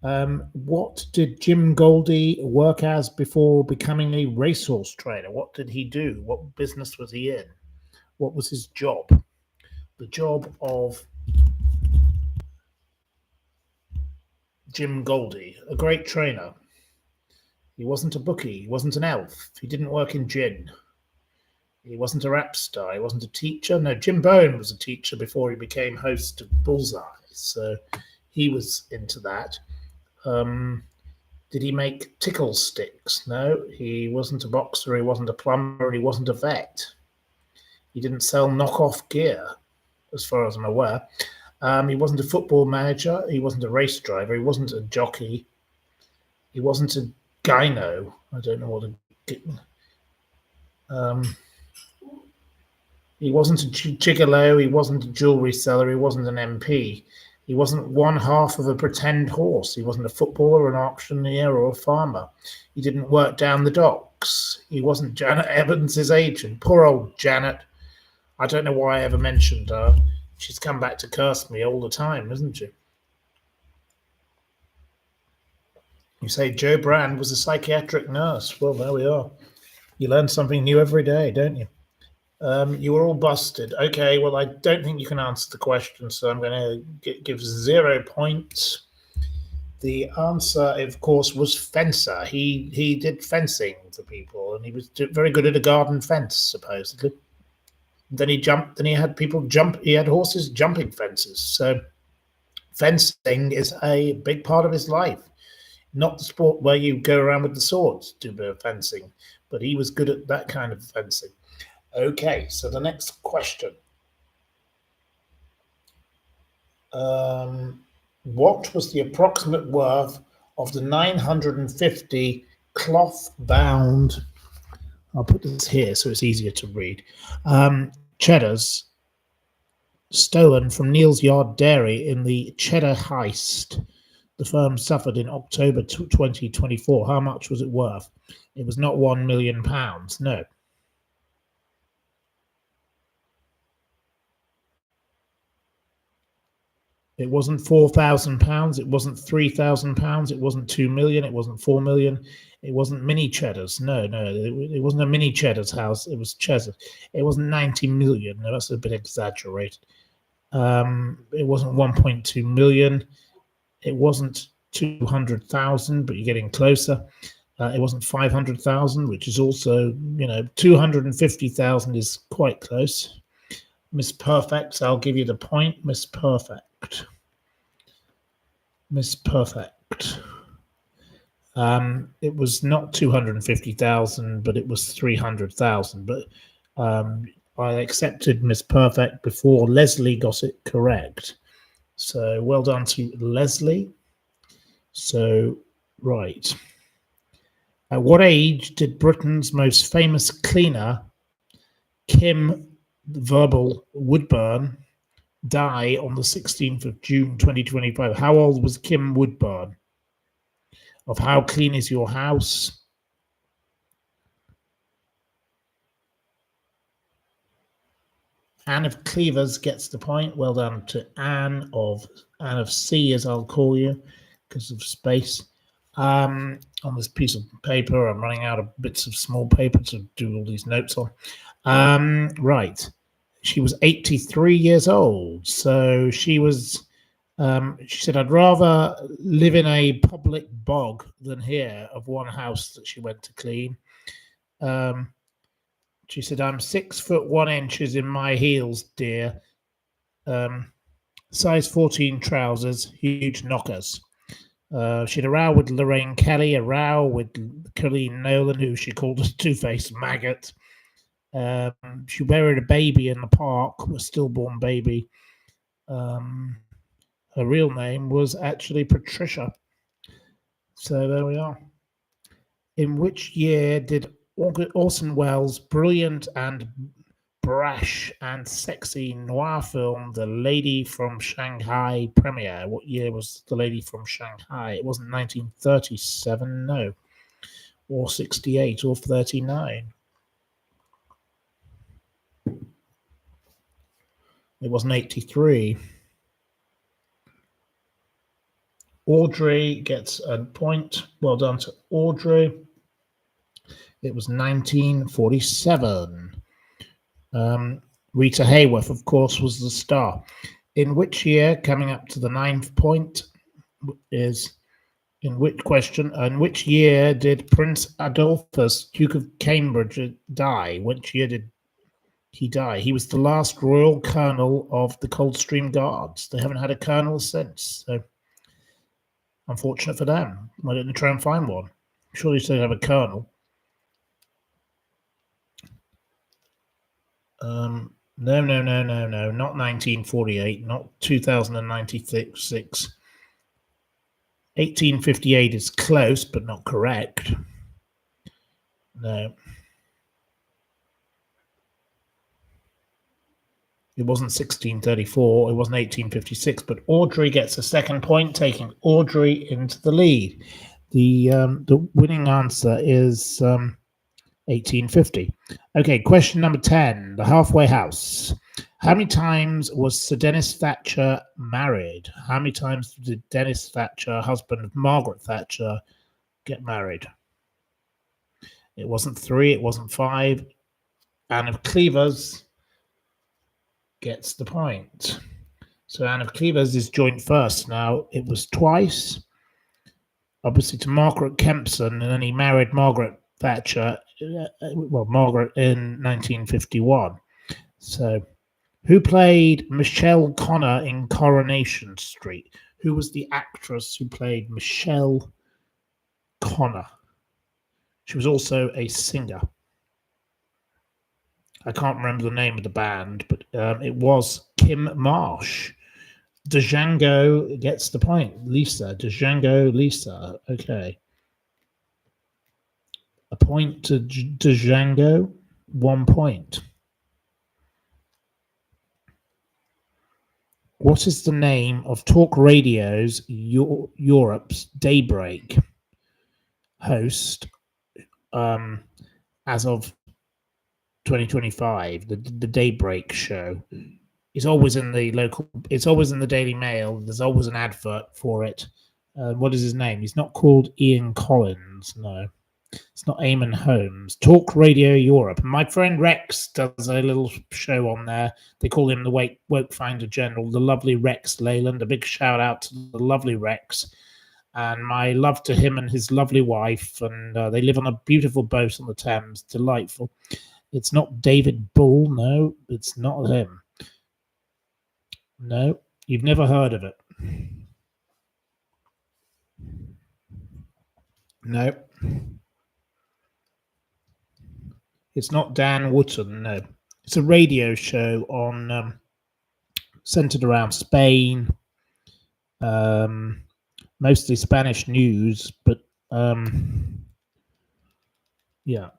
What did Jim Goldie work as before becoming a racehorse trainer? What did he do? What business was he in? What was his job? The job of Jim Goldie, a great trainer. He wasn't a bookie. He wasn't an elf. He didn't work in gin. He wasn't a rap star. He wasn't a teacher. No, Jim Bowen was a teacher before he became host of Bullseye. So he was into that. Did he make tickle sticks? No, he wasn't a boxer, he wasn't a plumber, he wasn't a vet. He didn't sell knockoff gear, as far as I'm aware. He wasn't a football manager, he wasn't a race driver, he wasn't a jockey, he wasn't a gyno. I don't know what he wasn't a gigolo, he wasn't a jewellery seller, he wasn't an MP. He wasn't one half of a pretend horse. He wasn't a footballer, an auctioneer, or a farmer. He didn't work down the docks. He wasn't Janet Evans' agent. Poor old Janet. I don't know why I ever mentioned her. She's come back to curse me all the time, isn't she? You say Jo Brand was a psychiatric nurse. Well, there we are. You learn something new every day, don't you? You were all busted. Okay, well, I don't think you can answer the question, so I'm going to give 0 points. The answer, of course, was fencer. He did fencing for people, and he was very good at a garden fence, supposedly. Then he jumped. Then he had people jump. He had horses jumping fences. So fencing is a big part of his life. Not the sport where you go around with the swords to do fencing, but he was good at that kind of fencing. Okay, so the next question. What was the approximate worth of the 950 cloth-bound, I'll put this here so it's easier to read, cheddars stolen from Neal's Yard Dairy in the cheddar heist the firm suffered in October 2024? How much was it worth? It was not £1 million. No. It wasn't £4,000. It wasn't £3,000. It wasn't 2 million. It wasn't 4 million. It wasn't mini cheddars. No, it wasn't a mini cheddars house. It was cheddar. It wasn't 90 million. No, that's a bit exaggerated. It wasn't 1.2 million. It wasn't 200,000, but you're getting closer. It wasn't 500,000, which is also, 250,000 is quite close. Miss Perfect, I'll give you the point. Miss Perfect. It was not 250,000, but it was 300,000. But I accepted Miss Perfect before Leslie got it correct. So well done to Leslie. So, right. At what age did Britain's most famous cleaner, Kim Verbal Woodburn, die on the 16th of June 2025? How old was Kim Woodburn? Of How Clean Is Your House? Anne of Cleavers gets the point. Well done to Anne of C, as I'll call you, because of space. On this piece of paper, I'm running out of bits of small paper to do all these notes on. Right. She was 83 years old. So she was, she said, I'd rather live in a public bog than here, of one house that she went to clean. She said, I'm 6 foot 1 inches in my heels, dear. Size 14 trousers, huge knockers. She had a row with Lorraine Kelly, a row with Colleen Nolan, who she called a two-faced maggot. She buried a baby in the park, a stillborn baby. Her real name was actually Patricia. So there we are. In which year did Orson Welles' brilliant and brash and sexy noir film The Lady from Shanghai premiere? What year was The Lady from Shanghai? It wasn't 1937, no, or 68 or 39. It wasn't 83. Audrey gets a point. Well done to Audrey. It was 1947. Rita Hayworth, of course, was the star. In which year, coming up to the 9th point, is in which year did Prince Adolphus, Duke of Cambridge, die? Which year did he die? He was the last royal colonel of the Coldstream Guards. They haven't had a colonel since, so unfortunate for them. Why didn't they try and find one? Surely they have a colonel. No, not 1948, not 2096. 1858 is close, but not correct. No. It wasn't 1634, it wasn't 1856, but Audrey gets a second point, taking Audrey into the lead. The winning answer is 1850. Okay, question number 10, the halfway house. How many times was Sir Dennis Thatcher married? How many times did Dennis Thatcher, husband of Margaret Thatcher, get married? It wasn't 3, it wasn't 5. Anne of Cleves gets the point. So Anne of Cleves is joint first. Now, it was twice, obviously to Margaret Kempson, and then he married Margaret Thatcher, Margaret in 1951. So, who played Michelle Connor in Coronation Street? Who was the actress who played Michelle Connor? She was also a singer. I can't remember the name of the band, but it was Kim Marsh. Django gets the point. Lisa. Django, Lisa. Okay. A point to Django. 1 point. What is the name of Talk Radio's Europe's Daybreak host as of 2025? The Daybreak show. It's always in the local. It's always in the Daily Mail. There's always an advert for it. What is his name? He's not called Ian Collins. No, it's not Eamon Holmes. Talk Radio Europe. My friend Rex does a little show on there. They call him the Woke Finder General, the lovely Rex Leyland. A big shout out to the lovely Rex. And my love to him and his lovely wife. And they live on a beautiful boat on the Thames. Delightful. It's not David Bull. No, it's not him. No, you've never heard of it. No. It's not Dan Wootton, no. It's a radio show on centered around Spain, mostly Spanish news, but yeah.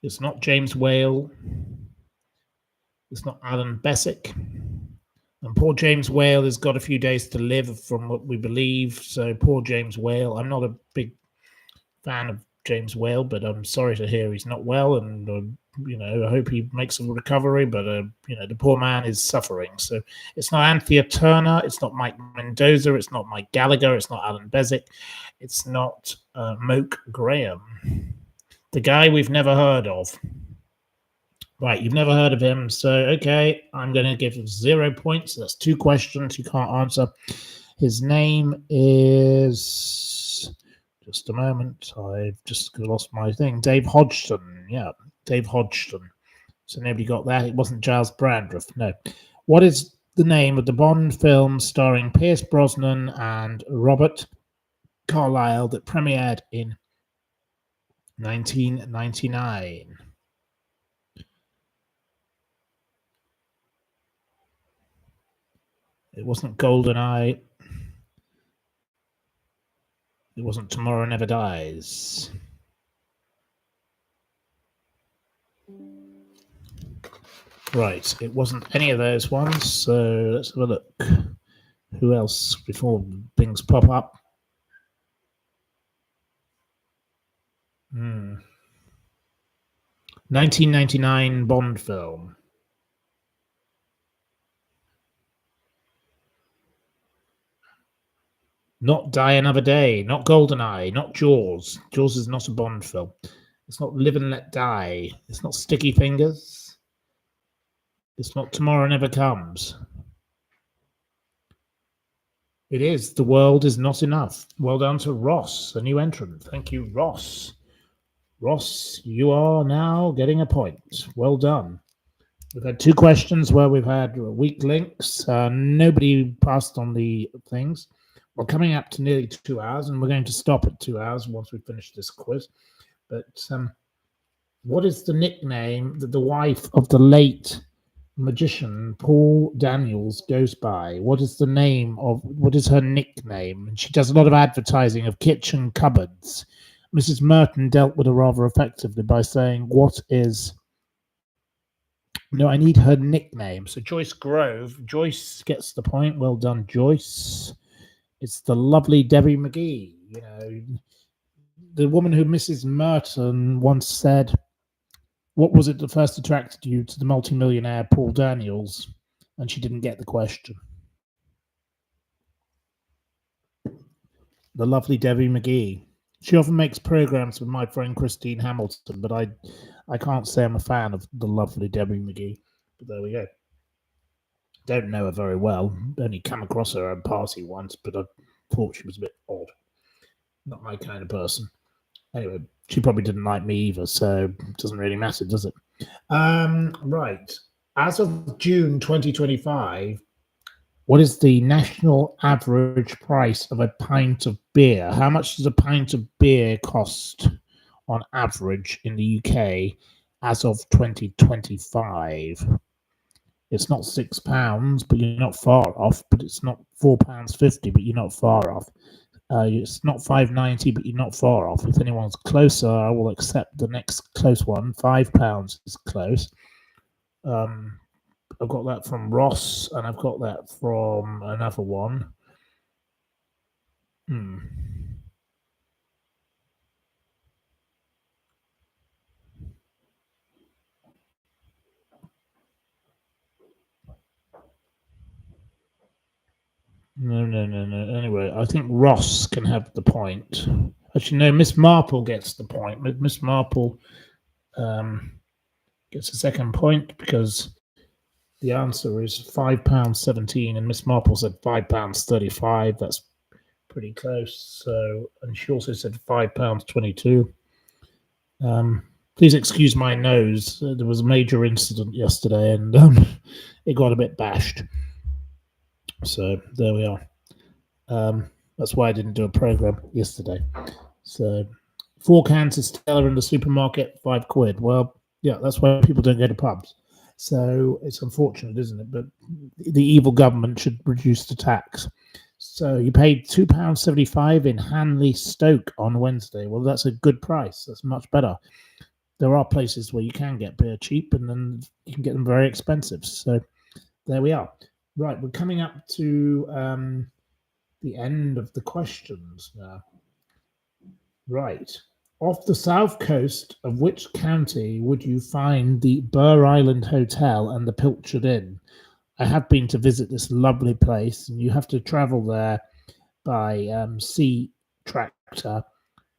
It's not James Whale. It's not Alan Bessick. And poor James Whale has got a few days to live from what we believe. So poor James Whale. I'm not a big fan of James Whale, but I'm sorry to hear he's not well. And, I hope he makes a recovery. But, the poor man is suffering. So it's not Anthea Turner. It's not Mike Mendoza. It's not Mike Gallagher. It's not Alan Bessick. It's not Moke Graham. The guy we've never heard of. Right, you've never heard of him. So, okay, I'm going to give him 0 points. That's 2 questions you can't answer. His name is... Just a moment. I've just lost my thing. Dave Hodgson. Yeah, Dave Hodgson. So nobody got that. It wasn't Giles Brandreth. No. What is the name of the Bond film starring Pierce Brosnan and Robert Carlyle that premiered in 1999? It wasn't GoldenEye. It wasn't Tomorrow Never Dies. Right, it wasn't any of those ones, so let's have a look. Who else before things pop up? 1999 Bond film. Not Die Another Day, not GoldenEye, not Jaws. Jaws is not a Bond film. It's not Live and Let Die. It's not Sticky Fingers. It's not Tomorrow Never Comes. It is The World Is Not Enough. Well done to Ross, a new entrant. Thank you, Ross. Ross, you are now getting a point. Well done. We've had two questions where we've had weak links. Nobody passed on the things. We're coming up to nearly 2 hours, and we're going to stop at 2 hours once we finish this quiz. But what is the nickname that the wife of the late magician Paul Daniels goes by? What is her nickname? And she does a lot of advertising of kitchen cupboards. Mrs. Merton dealt with her rather effectively by saying, no, I need her nickname. So Joyce Grove. Joyce gets the point. Well done, Joyce. It's the lovely Debbie McGee. You know, the woman who Mrs. Merton once said, what was it that first attracted you to the multimillionaire Paul Daniels? And she didn't get the question. The lovely Debbie McGee. She often makes programs with my friend Christine Hamilton, but I can't say I'm a fan of the lovely Debbie McGee. But there we go. Don't know her very well. Only come across her at a party once, but I thought she was a bit odd. Not my kind of person. Anyway, she probably didn't like me either, so it doesn't really matter, does it? Right. As of June 2025, what is the national average price of a pint of beer? How much does a pint of beer cost on average in the UK as of 2025? It's not £6, but you're not far off. But it's not £4.50, but you're not far off. It's not £5.90, but you're not far off. If anyone's closer, I will accept the next close one. £5 is close. I've got that from Ross, and I've got that from another one. No. Anyway, I think Ross can have the point. Actually, no, Miss Marple gets the point. Miss Marple gets a second point because the answer is £5.17, and Miss Marple said £5.35. That's pretty close. So, and she also said £5.22. Please excuse my nose. There was a major incident yesterday, and it got a bit bashed. So there we are. That's why I didn't do a program yesterday. So 4 cans of Stella in the supermarket, £5. Well, yeah, that's why people don't go to pubs. So it's unfortunate, isn't it? But the evil government should reduce the tax. So you paid £2.75 in Hanley, Stoke on Wednesday. Well, that's a good price. That's much better. There are places where you can get beer cheap, and then you can get them very expensive. So there we are. Right, we're coming up to the end of the questions now. Right. Off the south coast of which county would you find the Burr Island Hotel and the Pilchard Inn? I have been to visit this lovely place, and you have to travel there by sea tractor,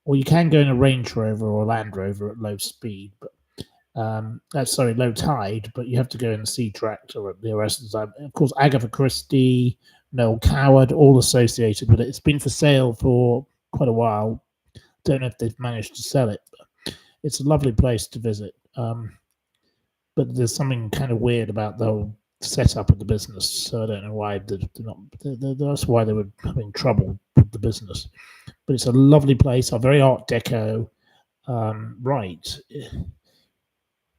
or you can go in a Range Rover or Land Rover at low speed, but low tide, but you have to go in the sea tractor at the rest of the time. Of course, Agatha Christie, Noel Coward, all associated with it. It's been for sale for quite a while. Don't know if they've managed to sell it, but it's a lovely place to visit. but there's something kind of weird about the whole setup of the business. So I don't know why they're not. That's why they were having trouble with the business. But it's a lovely place, a very Art Deco. Right.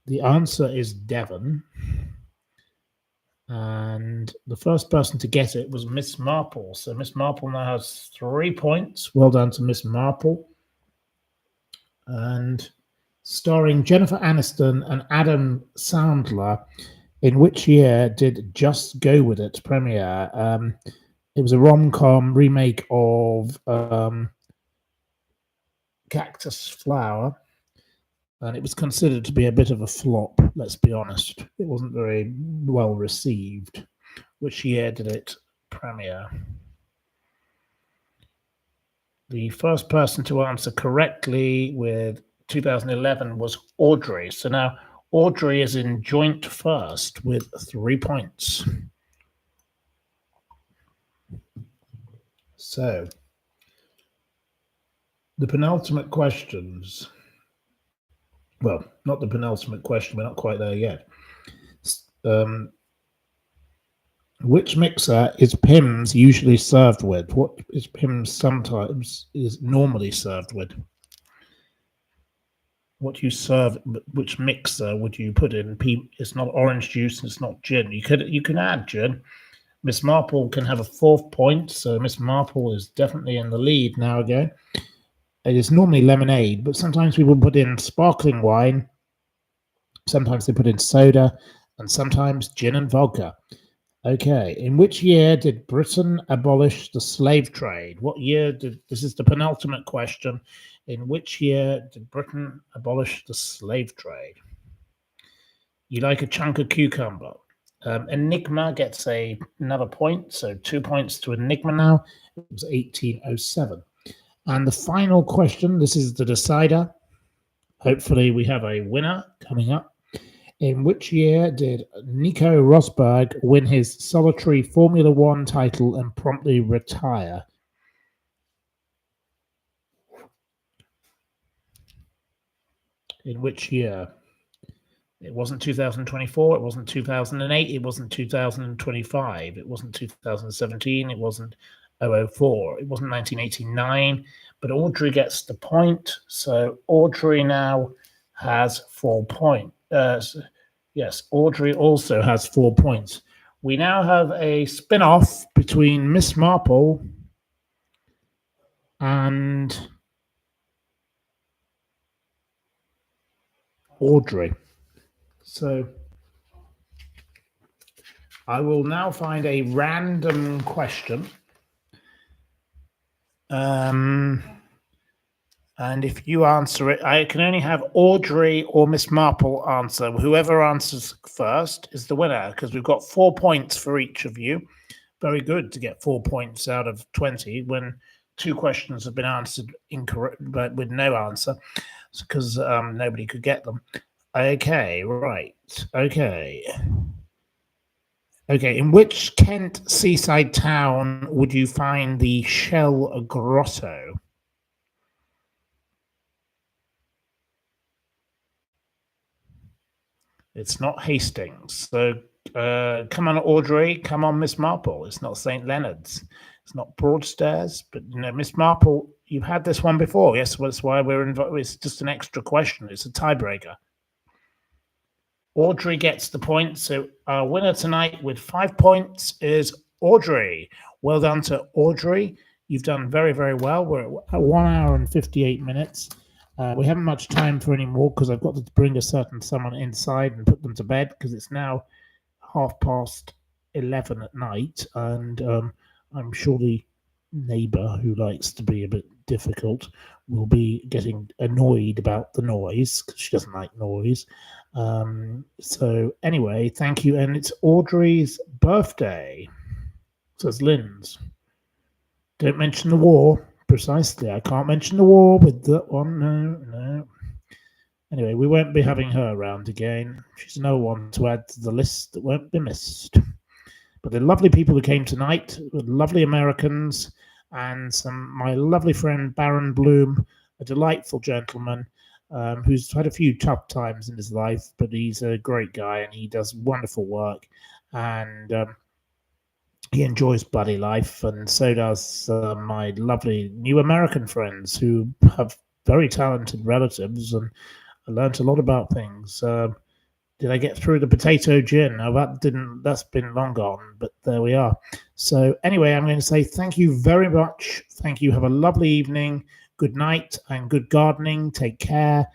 The answer is Devon. And the first person to get it was Miss Marple. So Miss Marple now has 3 points. Well done to Miss Marple. And starring Jennifer Aniston and Adam Sandler, in which year did Just Go With It premiere? It was a rom-com remake of Cactus Flower, and it was considered to be a bit of a flop, let's be honest. It wasn't very well received. Which year did it premiere? The first person to answer correctly with 2011 was Audrey. So now Audrey is in joint first with 3 points. So the penultimate questions. Well, not the penultimate question. We're not quite there yet. Which mixer is Pimm's usually served with? What is Pimm's sometimes is normally served with? What you serve? Which mixer would you put in? It's not orange juice. It's not gin. You can add gin. Miss Marple can have a 4th point, so Miss Marple is definitely in the lead now again. It is normally lemonade, but sometimes people put in sparkling wine. Sometimes they put in soda, and sometimes gin and vodka. Okay, in which year did Britain abolish the slave trade? What year did, this is the penultimate question, in which year did Britain abolish the slave trade? You like a chunk of cucumber. Enigma gets another point, so 2 points to Enigma now. It was 1807. And the final question, this is the decider. Hopefully we have a winner coming up. In which year did Nico Rosberg win his solitary Formula One title and promptly retire? In which year? It wasn't 2024, it wasn't 2008, it wasn't 2025, it wasn't 2017, it wasn't 004, it wasn't 1989, but Audrey gets the point. So Audrey now has 4 points. Yes, Audrey also has 4 points. We now have a spin-off between Miss Marple and Audrey. So I will now find a random question. And if you answer it, I can only have Audrey or Miss Marple answer. Whoever answers first is the winner, because we've got 4 points for each of you. Very good to get 4 points out of 20 when 2 questions have been answered incorrect, but with no answer, because nobody could get them. Okay, right. Okay. In which Kent seaside town would you find the Shell Grotto? It's not Hastings. So come on, Audrey. Come on, Miss Marple. It's not St. Leonard's. It's not Broadstairs. But, Miss Marple, you've had this one before. Yes, that's why we're invited. It's just an extra question. It's a tiebreaker. Audrey gets the point. So our winner tonight with 5 points is Audrey. Well done to Audrey. You've done very, very well. We're at 1 hour and 58 minutes. We haven't much time for any more because I've got to bring a certain someone inside and put them to bed because it's now 11:30 at night, and I'm sure the neighbour who likes to be a bit difficult will be getting annoyed about the noise because she doesn't like noise. So anyway, thank you, and it's Audrey's birthday, says Lynn's. Don't mention the war. Precisely. I can't mention the war with that one. No. Anyway, we won't be having her around again. She's no one to add to the list that won't be missed. But the lovely people who came tonight, lovely Americans, and my lovely friend Baron Bloom, a delightful gentleman, who's had a few tough times in his life, but he's a great guy and he does wonderful work. And he enjoys bloody life, and so does my lovely new American friends who have very talented relatives, and I learnt a lot about things. Did I get through the potato gin? No, that didn't. That's been long gone, but there we are. So anyway, I'm going to say thank you very much. Thank you. Have a lovely evening. Good night and good gardening. Take care.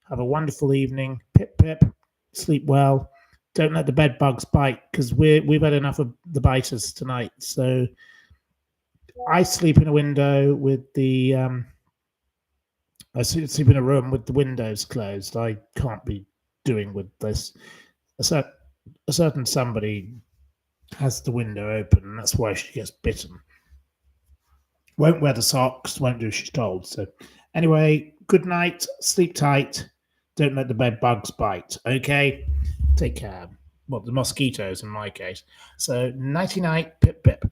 Have a wonderful evening. Pip pip. Sleep well. Don't let the bed bugs bite because we've had enough of the biters tonight. So I sleep in a window with the I sleep in a room with the windows closed. I can't be doing with this. A certain somebody has the window open, and that's why she gets bitten. Won't wear the socks, won't do as she's told. So, anyway, good night, sleep tight, don't let the bed bugs bite, okay? Take care. Well, the mosquitoes in my case. So, nighty night, pip pip.